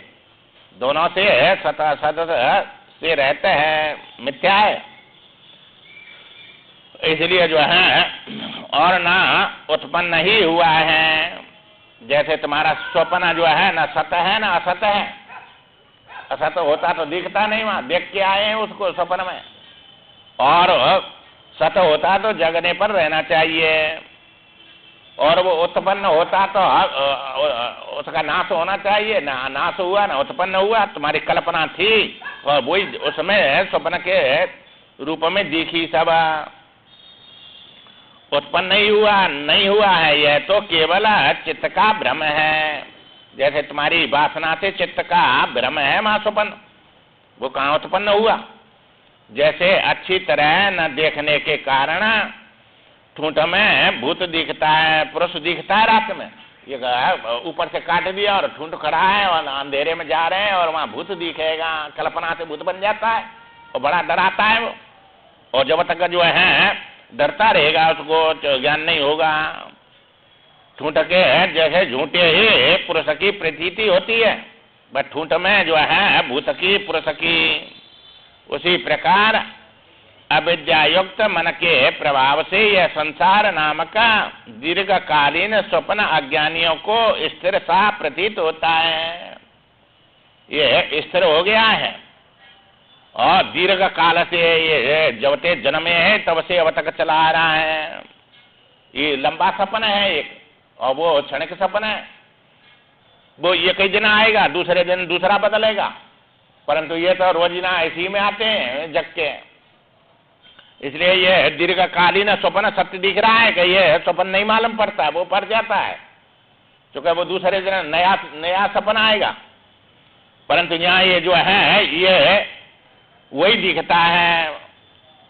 दोनों से सत असत से रहते हैं, मिथ्या है। इसलिए जो है और ना उत्पन्न ही हुआ है। जैसे तुम्हारा स्वप्न जो है ना सत है ना असत है। असत होता तो दिखता नहीं, वहां देख के आए हैं उसको स्वप्न में, और सत होता तो जगने पर रहना चाहिए। और वो उत्पन्न होता तो उसका नाश होना चाहिए, ना नाश हुआ ना उत्पन्न हुआ। तुम्हारी कल्पना थी और वही उसमें स्वप्न के रूप में दिखी, सब उत्पन्न नहीं हुआ है। यह तो केवल चित्त का भ्रम है। जैसे तुम्हारी वासना से चित्त का भ्रम है, वहां स्वप्न, वो कहाँ उत्पन्न हुआ। जैसे अच्छी तरह न देखने के कारण ठूंठ में भूत दिखता है, पुरुष दिखता है रात में, ये ऊपर से काट दिया और ठूंठ खड़ा है और अंधेरे में जा रहे हैं और वहां भूत दिखेगा, कल्पना से भूत बन जाता है और बड़ा डराता है वो। और जब तक जो है डरता रहेगा उसको ज्ञान नहीं होगा। ठूंठ के जैसे झूठे ही पुरुष की प्रतीति होती है, बस ठूंठ में जो है भूत की पुरुष की। उसी प्रकार अविद्यायुक्त मन के प्रभाव से यह संसार नामक दीर्घकालीन स्वप्न अज्ञानियों को स्थिर सा प्रतीत होता है। ये स्थिर हो गया है और दीर्घ काल से ये जब से जन्मे है तब से अब तक चला आ रहा है। ये लंबा सपना है एक, और वो क्षणिक सपना है। वो एक ही दिन आएगा, दूसरे दिन दूसरा बदलेगा, परंतु ये तो रोजिना इसी में आते हैं जग के। इसलिए ये दीर्घकालीन स्वप्न सत्य दिख रहा है कि ये स्वप्न नहीं मालूम पड़ता, वो पड़ जाता है, क्योंकि वो दूसरे दिन नया सपना आएगा। परंतु यहाँ ये जो है ये वही दिखता है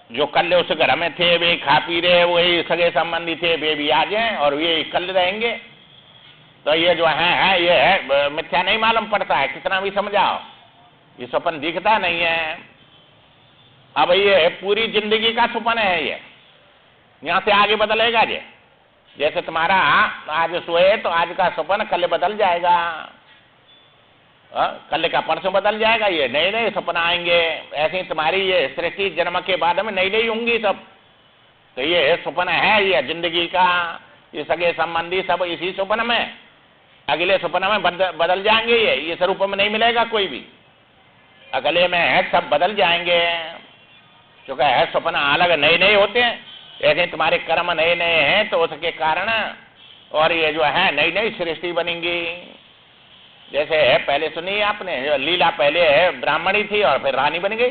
जो कल उस घर में थे, वे खा पी रहे, वही सगे संबंधी थे, वे भी आ जाए और ये कल रहेंगे। तो ये जो है ये मिथ्या नहीं मालूम पड़ता है, कितना भी समझाओ, ये स्वप्न दिखता नहीं है। अब ये पूरी जिंदगी का स्वप्न है, ये यहाँ से आगे बदलेगा। जैसे तुम्हारा आज सोए तो आज का स्वप्न कल बदल जाएगा, कल का परसों बदल जाएगा, ये नए नए सपना आएंगे। ऐसे ही तुम्हारी ये सृष्टि जन्म के बाद में नई नई होंगी सब। तो ये स्वप्न है ये जिंदगी का, ये सगे संबंधी सब इसी स्वप्न में, अगले स्वप्न में बदल जाएंगे। ये स्वरूप में नहीं मिलेगा कोई भी, अगले में है सब बदल जाएंगे, क्योंकि है स्वप्न अलग नए नए होते हैं। ऐसे तुम्हारे कर्म नए नए हैं तो उसके कारण और ये जो है नई नई सृष्टि बनेंगी। जैसे है पहले सुनी आपने, जो लीला पहले है ब्राह्मणी थी और फिर रानी बन गई,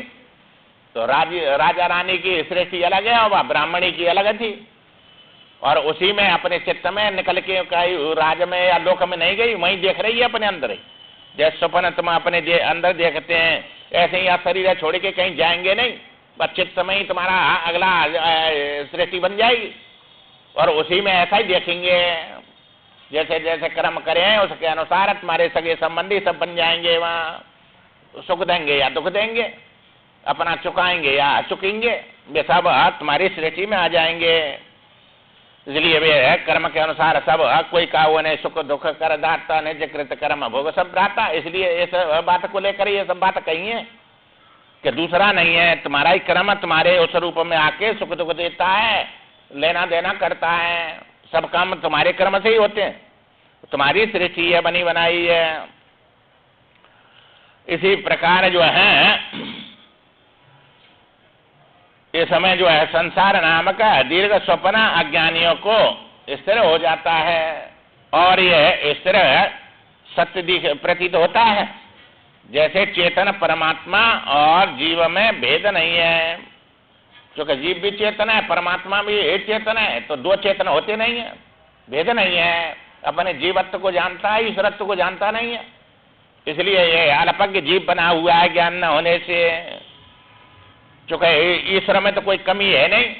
तो राजा रानी की सृष्टि अलग है और वह ब्राह्मणी की अलग थी। और उसी में अपने चित्त में निकल के राज में या लोक में नहीं गई, वहीं देख रही है अपने अंदर ही। जैसे स्वप्न तुम अपने अंदर देखते हैं, ऐसे ही आप शरीर छोड़ के कहीं जाएंगे नहीं, बस चित्त में ही तुम्हारा अगला सृष्टि बन जाएगी और उसी में ऐसा ही देखेंगे। जैसे जैसे कर्म करें उसके अनुसार तुम्हारे सगे संबंधी सब बन जाएंगे, वहाँ सुख देंगे या दुख देंगे, अपना चुकाएंगे या चुकेंगे, वे सब तुम्हारी सृष्टि में आ जाएंगे। इसलिए वे कर्म के अनुसार सब कोई काऊ ने सुख दुख कर दाता ने जकृत कर्म भोग सब भ्राता। इसलिए इस बात को लेकर ये सब बात कही है कि दूसरा नहीं है, तुम्हारा ही कर्म तुम्हारे उस रूप में आके सुख दुख देता है, लेना देना करता है। सब काम तुम्हारे कर्म से ही होते हैं, तुम्हारी सृष्टि है, बनी बनाई है। इसी प्रकार जो है ये समय जो है संसार नामक दीर्घ स्वप्न अज्ञानियों को स्थिर हो जाता है और यह स्थिर सत्य प्रतीत होता है। जैसे चेतन परमात्मा और जीव में भेद नहीं है, क्योंकि जीव भी चेतन है, परमात्मा भी एक चेतन है, तो दो चेतन होते नहीं है, भेद नहीं है। अपने जीवत्व को जानता है, ईश्वरत्व को जानता नहीं है। इसलिए ये अल्पज्ञ जीव बना हुआ है ज्ञान न होने से, क्योंकि ईश्वर में तो कोई कमी है नहीं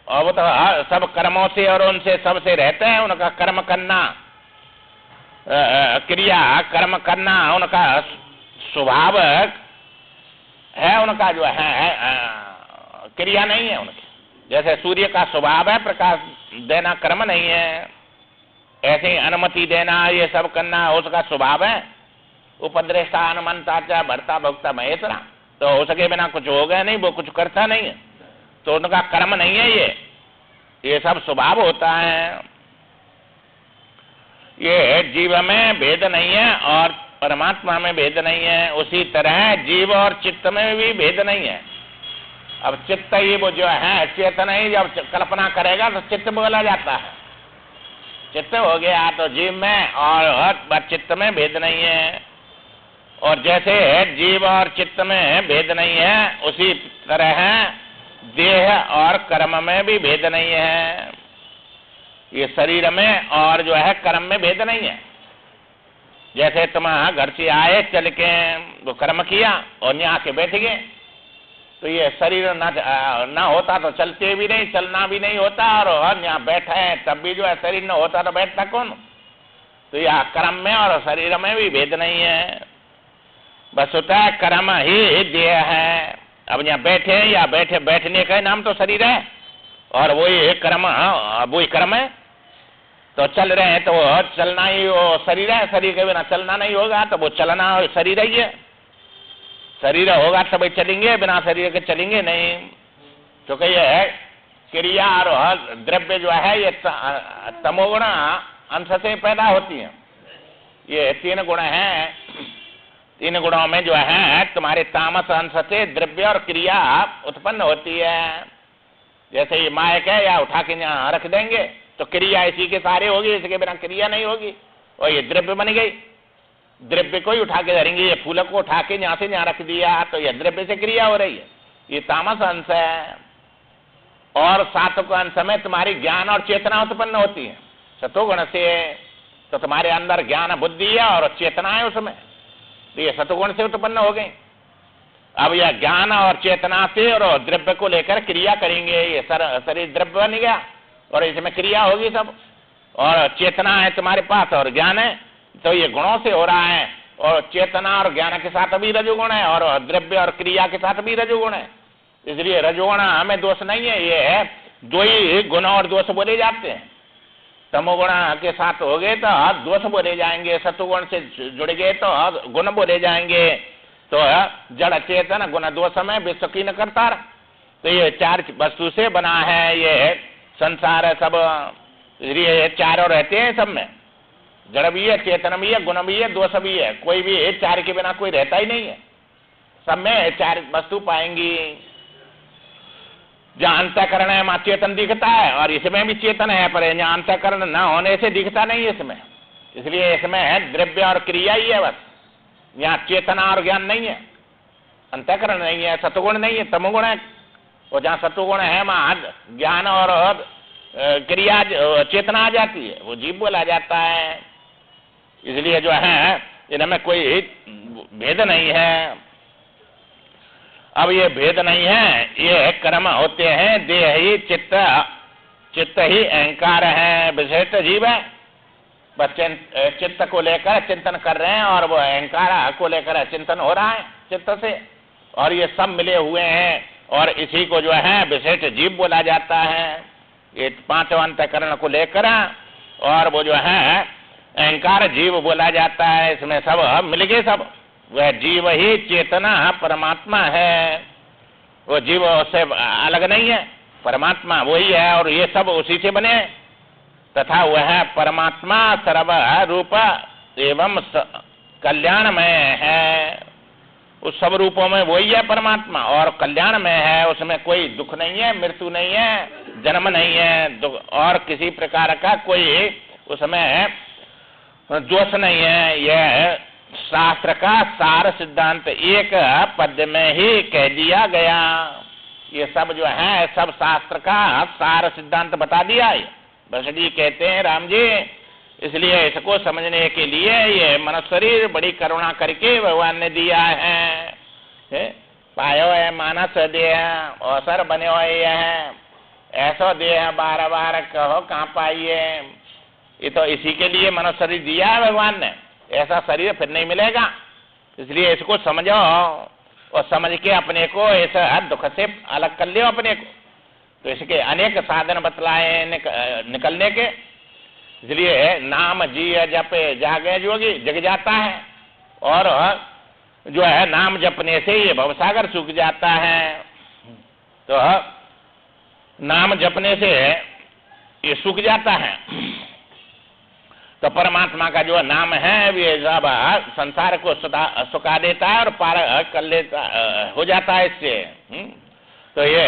और वो तो सब कर्मों से और उनसे सबसे रहते हैं। उनका कर्म करना, क्रिया कर्म करना उनका स्वभाव है, उनका जो है क्रिया नहीं है उनकी। जैसे सूर्य का स्वभाव है प्रकाश देना, कर्म नहीं है, ऐसे ही अनुमति देना ये सब करना उसका स्वभाव है। उपद्रेष्टा अनुमंता च भरता भोक्ता महेश्वरा, तो हो सके बिना कुछ हो गया नहीं, वो कुछ करता नहीं है, तो उनका कर्म नहीं है। ये सब स्वभाव होता है। ये जीव में भेद नहीं है और परमात्मा में भेद नहीं है। उसी तरह जीव और चित्त में भी भेद नहीं है। अब चित्त ही वो जो है चेतन ही जब कल्पना करेगा तो चित्त बोला जाता है, चित्त हो गया। तो जीव में और चित्त में भेद नहीं है। और जैसे जीव और चित्त में भेद नहीं है, उसी तरह देह और कर्म में भी भेद नहीं है। ये शरीर में और जो है कर्म में भेद नहीं है। जैसे तुम घर से आए चल के वो कर्म किया और यहाँ आके बैठ गए, तो ये शरीर ना होता तो चलते भी नहीं, चलना भी नहीं होता, और यहाँ बैठे हैं तब भी जो है शरीर न होता तो बैठता कौन। तो यह कर्म में और शरीर में भी भेद नहीं है, बस होता है कर्म ही देह है। अब यहाँ बैठे या बैठने का नाम तो शरीर है, और वही कर्म, वही कर्म है। तो चल रहे हैं तो वो चलना ही वो शरीर है, शरीर के बिना चलना नहीं होगा, तो वो चलना शरीर ही है। शरीर होगा तभी चलेंगे, बिना शरीर के चलेंगे नहीं। क्योंकि ये क्रिया और द्रव्य जो है ये तमोगुण अंश से पैदा होती है। ये 3 गुण हैं, 3 गुणों में जो है तुम्हारे तामस अंश से द्रव्य और क्रिया उत्पन्न होती है। जैसे ये मायक है, या उठा के यहाँ रख देंगे तो क्रिया इसी के सारे होगी, इसके बिना क्रिया नहीं होगी, और ये द्रव्य बन गई। द्रव्य को ही उठा के धरेंगे, ये फूल को उठा के यहाँ से यहाँ रख दिया तो ये द्रव्य से क्रिया हो रही है, ये तामस अंश है। और सात्विक अंश में तुम्हारी ज्ञान और चेतना उत्पन्न होती है सतोगुण से, तो तुम्हारे अंदर ज्ञान बुद्धि है और चेतना है उसमें, तो ये सतोगुण से उत्पन्न हो गई। अब यह ज्ञान और चेतना से और द्रव्य को लेकर क्रिया करेंगे, ये शरीर द्रव्य बन गया और इसमें क्रिया होगी सब। और चेतना है तुम्हारे पास और ज्ञान है, तो ये गुणों से हो रहा है, और चेतना और ज्ञान के साथ भी रजोगुण है, और द्रव्य और क्रिया के साथ भी रजोगुण है। इसलिए रजोगुण हमें दोष नहीं है, ये 2 ही गुण और दोष बोले जाते हैं। तमोगुण के साथ हो गए तो दोष बोले जाएंगे, सतुगुण से जुड़ गए तो गुण बोले जाएंगे। तो जड़ चेतन गुण दोष में विश्व की न करता। तो ये 4 वस्तु से बना है ये संसार है सब, ये 4 रहते हैं सब में, जड़ भी है, चेतन भी है, गुण भी है, दोष भी है। कोई भी 4 के बिना कोई रहता ही नहीं है, सब में 4 वस्तु पाएंगी। जहाँ अंतःकरण है वहाँ चेतन दिखता है, और इसमें भी चेतन है, पर यहाँ अंतःकरण न होने से दिखता नहीं है इसमें। इसलिए इसमें द्रव्य और क्रिया ही है बस, यहाँ चेतना और ज्ञान नहीं है, अंतःकरण नहीं है, सतुगुण नहीं है, तमोगुण है। और जहाँ सतुगुण है वहाँ ज्ञान और क्रिया चेतना आ जाती है, वो जीव बोला जाता है। इसलिए जो है इनमें कोई भेद नहीं है। अब ये भेद नहीं है, ये कर्म होते हैं, देह ही चित्त ही अहंकार है, विशिष्ट जीव है। बस चित्त को लेकर चिंतन कर रहे हैं, और वो अहंकार को लेकर चिंतन हो रहा है चित्त से, और ये सब मिले हुए हैं, और इसी को जो है विशिष्ट जीव बोला जाता है। ये 5 अंतःकरण को लेकर, और वो जो है अहंकार जीव बोला जाता है। इसमें सब मिल गए सब, वह जीव ही चेतना परमात्मा है, वो जीव से अलग नहीं है, परमात्मा वही है, और ये सब उसी से बने। तथा वह परमात्मा सर्व रूप एवं कल्याणमय है, उस सब रूपों में वही है परमात्मा, और कल्याण में है, उसमें कोई दुख नहीं है, मृत्यु नहीं है, जन्म नहीं है, और किसी प्रकार का कोई उसमें दोष नहीं है। यह शास्त्र का सार सिद्धांत एक पद में ही कह दिया गया। ये सब जो है सब शास्त्र का सार सिद्धांत बता दिया है, बसड़ी कहते हैं राम जी। इसलिए इसको समझने के लिए ये मनुष्य शरीर बड़ी करुणा करके भगवान ने दिया है। पायो है मानस देह अवसर बने हुए हैं, ऐसा देह बार बार कहो कहाँ पाइए। ये तो इसी के लिए मनुष्य शरीर दिया है भगवान ने, ऐसा शरीर फिर नहीं मिलेगा। इसलिए इसको समझो, और समझ के अपने को इस दुख से अलग कर लियो अपने को। तो इसके अनेक साधन बतलाए निकलने के। इसलिए नाम जी जप जागे जोगी जग जाता है, और जो है नाम जपने से ये भवसागर सूख जाता है। तो नाम जपने से ये सूख जाता है। तो परमात्मा का जो नाम है वे सब संसार को सुखा देता है और पार कर लेता हो जाता है इससे। तो ये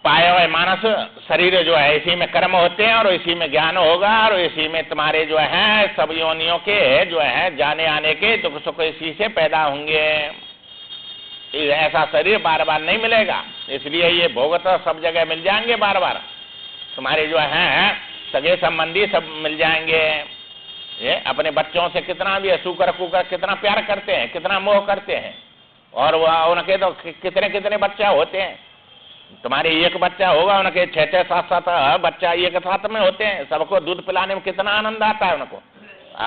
पाया हुआ मानस शरीर जो है इसी में कर्म होते हैं, और इसी में ज्ञान होगा, और इसी में तुम्हारे जो है सब योनियों के जो है जाने आने के दुख सुख इसी से पैदा होंगे। ऐसा शरीर बार बार नहीं मिलेगा, इसलिए ये भोग तो सब जगह मिल जाएंगे बार बार। तुम्हारे जो है सगे संबंधी सब मिल जाएंगे। ये अपने बच्चों से कितना भी सूकर कुकर कितना प्यार करते हैं, कितना मोह करते हैं, और वह उनके तो कितने कितने बच्चा होते हैं। तुम्हारे एक बच्चा होगा, उनके 6-6, 7-7 बच्चा एक साथ में होते हैं। सबको दूध पिलाने में कितना आनंद आता है उनको।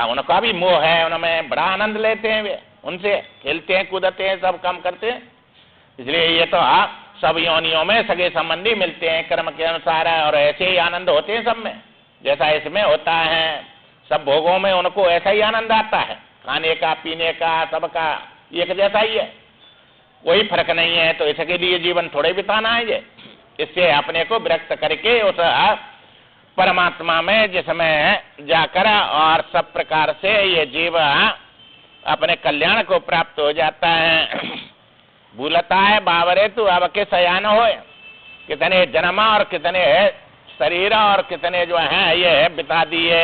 उनका भी मोह है, उनमें बड़ा आनंद लेते हैं वे, उनसे खेलते हैं, कूदते हैं, सब काम करते हैं। इसलिए ये तो सब योनियों में सगे संबंधी मिलते हैं कर्म के अनुसार, और ऐसे ही आनंद होते हैं सब में, जैसा इसमें होता है। सब भोगों में उनको ऐसा ही आनंद आता है, खाने का, पीने का, सबका एक जैसा ही है, कोई फर्क नहीं है। तो इसके लिए जीवन थोड़े बिताना है ये, इससे अपने को विरक्त करके उस परमात्मा में जिसमें जाकर और सब प्रकार से ये जीव अपने कल्याण को प्राप्त हो जाता है। भूलता है बावरे तू अब के सयान हो, कितने जन्म और कितने शरीर और कितने जो है ये बिता दिए।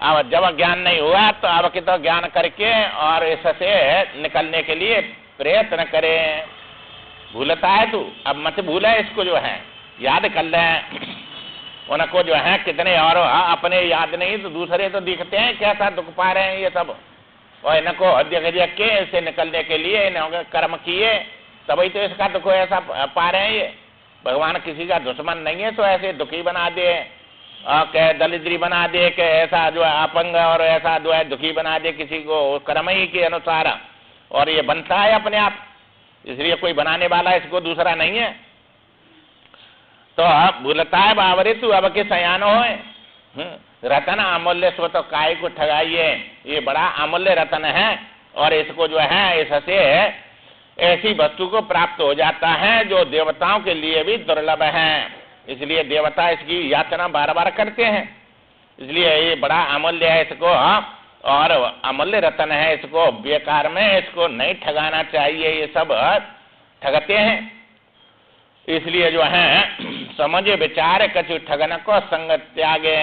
अब जब ज्ञान नहीं हुआ तो अब के तो ज्ञान करके और इससे निकलने के लिए प्रयत्न करें। भूलता है तू, अब मत भूले इसको, जो है याद कर ले उनको, जो है कितने और अपने याद नहीं तो दूसरे तो दिखते हैं कैसा दुख पा रहे हैं ये सब, और इनको देख के इससे निकलने के लिए इन्होंने कर्म किए, तभी तो इसका दुख ऐसा पा रहे हैं ये। भगवान किसी का दुश्मन नहीं है तो ऐसे दुखी बना दे, के दलिद्री बना दे, के ऐसा जो है अपंग और ऐसा जो है दुखी बना दे किसी को कर्म ही के अनुसार, और ये बनता है अपने आप, इसलिए कोई बनाने वाला इसको दूसरा नहीं है। तो भूलता है बावरे तू अब के सयान हो, रतन अमूल्य सो तो काय को ठगाइए, ये बड़ा अमूल्य रतन है, और इसको जो है इससे ऐसी वस्तु को प्राप्त हो जाता है जो देवताओं के लिए भी दुर्लभ है, इसलिए देवता इसकी याचना बार बार करते हैं। इसलिए ये बड़ा अमूल्य है इसको, और अमूल्य रतन है, इसको बेकार में इसको नहीं ठगाना चाहिए, ये सब ठगते हैं। इसलिए जो है समझे विचार कछु ठगन को संग त्यागे,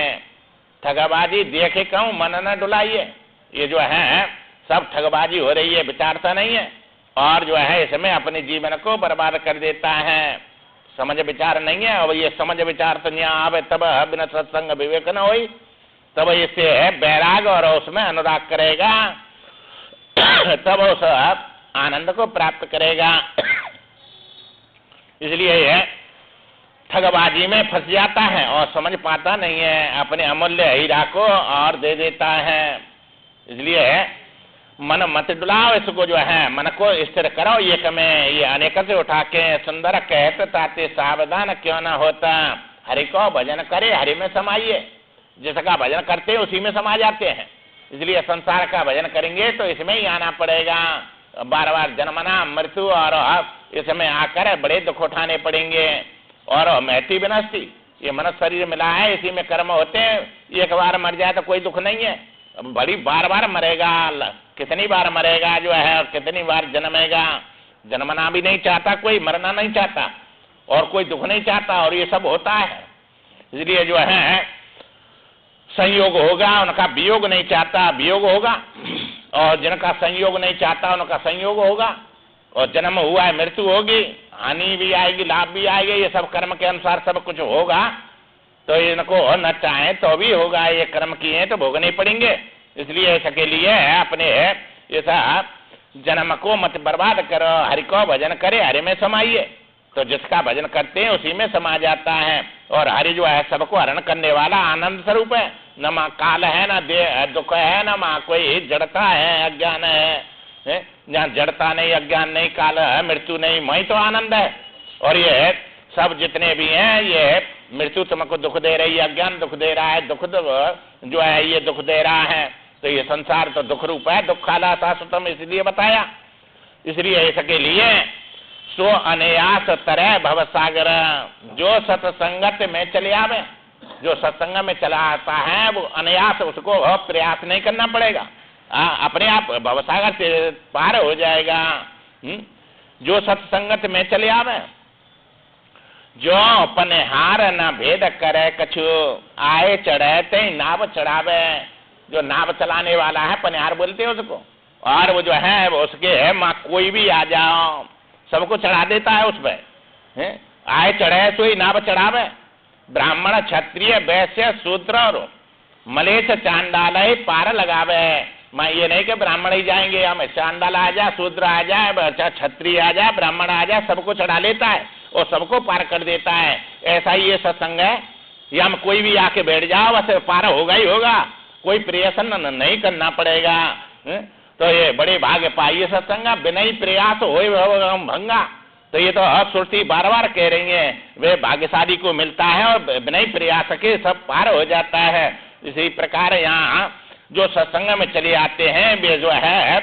ठगबाजी देखे कहूं मन न डुलाइए। ये जो है सब ठगबाजी हो रही है, विचारता नहीं है, और जो है इसमें अपने जीवन को बर्बाद कर देता है। समझ विचार नहीं है, और ये समझ विचार तो यहाँ आवे तब बिना सत्संग विवेक न होई, तब इससे बैराग और उसमें अनुराग करेगा, तब उस आनंद को प्राप्त करेगा। इसलिए ये ठगबाजी में फंस जाता है और समझ पाता नहीं है, अपने अमूल्य हीरा को और दे देता है। इसलिए मन मत डुलाओ इसको, जो है मन को स्थिर करो एक में, ये अनेक से उठा के सुंदर कहते ताते सावधान क्यों न होता। हरि को भजन करे, हरि में समाइए, जिसका भजन करते हैं उसी में समा जाते हैं। इसलिए संसार का भजन करेंगे तो इसमें ही आना पड़ेगा, बार बार जन्मना मृत्यु और इसमें आकर बड़े दुख उठाने पड़ेंगे। और महती विनष्टि, ये मनुष्य शरीर मिला है, इसी में कर्म होते हैं, एक बार मर जाए तो कोई दुख नहीं है, बड़ी बार बार मरेगा, कितनी बार मरेगा जो है, और कितनी बार जन्मेगा। जन्मना भी नहीं चाहता कोई, मरना नहीं चाहता, और कोई दुख नहीं चाहता, और ये सब होता है। इसलिए जो है संयोग होगा, उनका वियोग नहीं चाहता, वियोग होगा, और जिनका संयोग नहीं चाहता उनका संयोग होगा, और जन्म हुआ है मृत्यु होगी, हानि भी आएगी, लाभ भी आएगी, ये सब कर्म के अनुसार सब कुछ होगा। तो इनको न चाहे तो भी होगा, ये कर्म किए तो भोगने पड़ेंगे। इसलिए इसके लिए अपने ऐसा जन्म को मत बर्बाद करो, हरि को भजन करे, हरि में समाइए, तो जिसका भजन करते हैं उसी में समा जाता है। और हरि जो है सबको हरण करने वाला आनंद स्वरूप है, न माँ काल है, न दुख है, न माँ कोई जड़ता है, अज्ञान है। जहाँ जड़ता नहीं, अज्ञान नहीं, काल है, मृत्यु नहीं, वही तो आनंद है। और ये सब जितने भी हैं, ये मृत्यु तुमको दुख दे रही है, अज्ञान दुख दे रहा है, दुख जो है ये दुख दे रहा है, तो ये संसार तो दुख रूप है, दुखाला शाश्वतम इसलिए बताया। इसलिए इसके लिए सो अनयास तरह भव सागर, जो सत्संगत में चले आवे, जो सत्संग में चला आता है वो अनयास, उसको प्रयास नहीं करना पड़ेगा, अपने आप भवसागर से पार हो जाएगा। जो सत्संगत में चले आवे, जो पनिहार न भेद करे कछु, आए चढ़े ते नाव चढ़ावे। जो नाव चलाने वाला है, पनिहार बोलते हैं उसको, और वो जो है वो उसके माँ कोई भी आ जाओ सबको चढ़ा देता है उस पर। आए चढ़े सोई नाव चढ़ावे, ब्राह्मण क्षत्रिय वैश्य शूद्र और मलेच्छ चांडाल पार लगावे। मैं ये नहीं कि ब्राह्मण ही जाएंगे, हम चांडाल आ जाए, शूद्र आ जाए, क्षत्रिय आ जाए, ब्राह्मण आ जाए, सबको चढ़ा लेता है और सबको पार कर देता है। ऐसा ही ये सत्संग है, या हम कोई भी आके बैठ जाओ बस पार होगा ही होगा, कोई प्रयासन नहीं करना पड़ेगा। तो ये बड़े भाग्य पाइए सत्संग, बिना ही प्रयास हो भंगा। तो ये तो श्रुति बार बार कह रही है, वे भाग्यशाली को मिलता है और बिना ही प्रयास के सब पार हो जाता है। इसी प्रकार यहाँ जो सत्संग में चले आते हैं वे जो है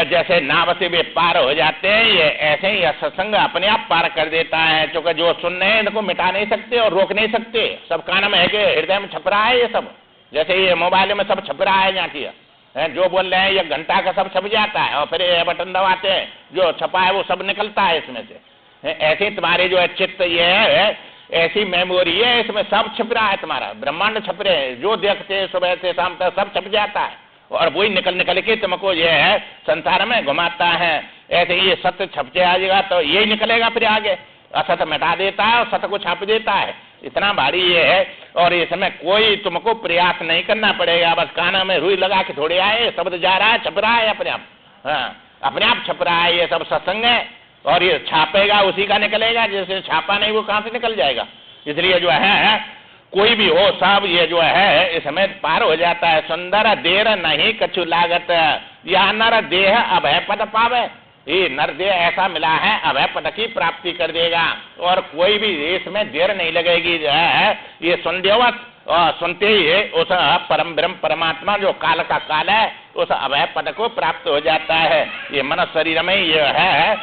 जैसे नाव से वे पार हो जाते हैं, ये ऐसे ही सत्संग अपने आप पार कर देता है। क्योंकि जो सुन रहे हैं इनको मिटा नहीं सकते और रोक नहीं सकते, सब कान में है कि हृदय में छप रहा है ये सब। जैसे ये मोबाइल में सब छप रहा है, जांटिया है जो बोल रहे हैं ये घंटा का सब छप जाता है और फिर ये बटन दबाते हैं, जो छपा है वो सब निकलता है इसमें से। ऐसे तुम्हारे जो है चित्त ये है, ऐसी मेमोरी है, इसमें सब छिप रहा है, तुम्हारा ब्रह्मांड छप रहे हैं, जो देखते सुबह से शाम तक सब छप जाता है और वही निकल निकल के तुमको ये है संसार में घुमाता है। ऐसे ये सत्य छप जाएगा तो यही निकलेगा, फिर आगे असत मिटा देता है और सत्य को छाप देता है। इतना भारी ये है और इसमें कोई तुमको प्रयास नहीं करना पड़ेगा, बस काना में रुई लगा के थोड़े आए, शब्द जा रहा है, छप रहा है अपने आप। हाँ, अपने आप छप रहा है, ये सब सत्संग है और ये छापेगा उसी का निकलेगा, जैसे छापा नहीं वो कहां से निकल जाएगा। इसलिए जो है कोई भी हो सब ये जो है इसमें पार हो जाता है। सुंदर देर नहीं कछु लागत, यह नर देह अभय पद पावे। ये नर देह ऐसा मिला है अभय पद की प्राप्ति कर देगा और कोई भी इसमें देर नहीं लगेगी। जो है ये सुनदेवत और सुनते ही उस परम ब्रह्म परमात्मा जो काल का काल है उस अभय पद को प्राप्त हो जाता है। ये मन शरीर में ये है,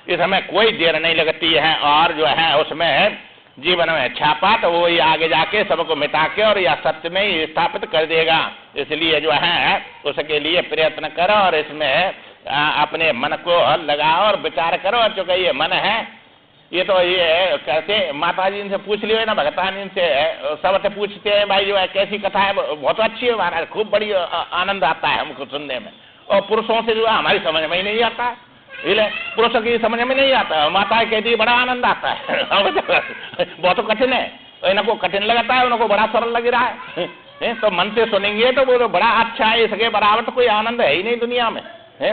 इसमें कोई देर नहीं लगती है और जो है उसमें जीवन में छापा तो वो ही आगे जाके सबको मिटा के और या सत्य में ही स्थापित कर देगा। इसलिए जो है उसके लिए प्रयत्न करो और इसमें अपने मन को लगाओ और विचार करो। चूंकि ये मन है, ये तो ये कहते माता जी से पूछ लियो ना, भगतान इनसे सब से पूछते हैं भाई जो है कैसी कथा है, बहुत अच्छी है महाराज, खूब बड़ी आनंद आता है हमको सुनने में। और पुरुषों से जो है हमारी समझ में ही नहीं आता है, पुरुषों की समझ में नहीं आता, माता कहती है बड़ा आनंद आता है। बहुत कठिन है, इनको कठिन लगता है, उनको बड़ा सरल लग रहा है। तो मन से सुनेंगे तो वो बड़ा अच्छा है, इसके बराबर तो कोई आनंद है ही नहीं दुनिया में।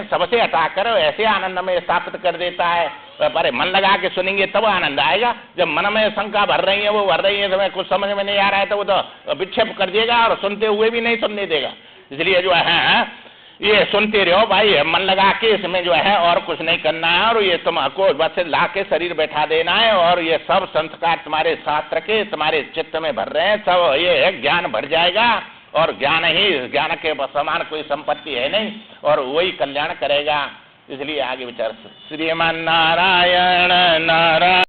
सबसे हटाकर ऐसे आनंद में स्थापित कर देता है। पर मन लगा के सुनेंगे तब आनंद आएगा। जब मन में शंका भर रही है, वो भर रही है, तुम्हें कुछ समझ में नहीं आ रहा है तो वो तो विक्षेप कर देगा और सुनते हुए भी नहीं सुनने देगा। इसलिए जो है ये सुनते रहो भाई, मन लगा के इसमें जो है और कुछ नहीं करना है और ये तुमको बस ला के शरीर बैठा देना है और ये सब संस्कार तुम्हारे शास्त्र के तुम्हारे चित्त में भर रहे हैं, सब ये ज्ञान भर जाएगा और ज्ञान के समान कोई संपत्ति है नहीं और वही कल्याण करेगा। इसलिए आगे विचार श्रीमन नारायण नारायण।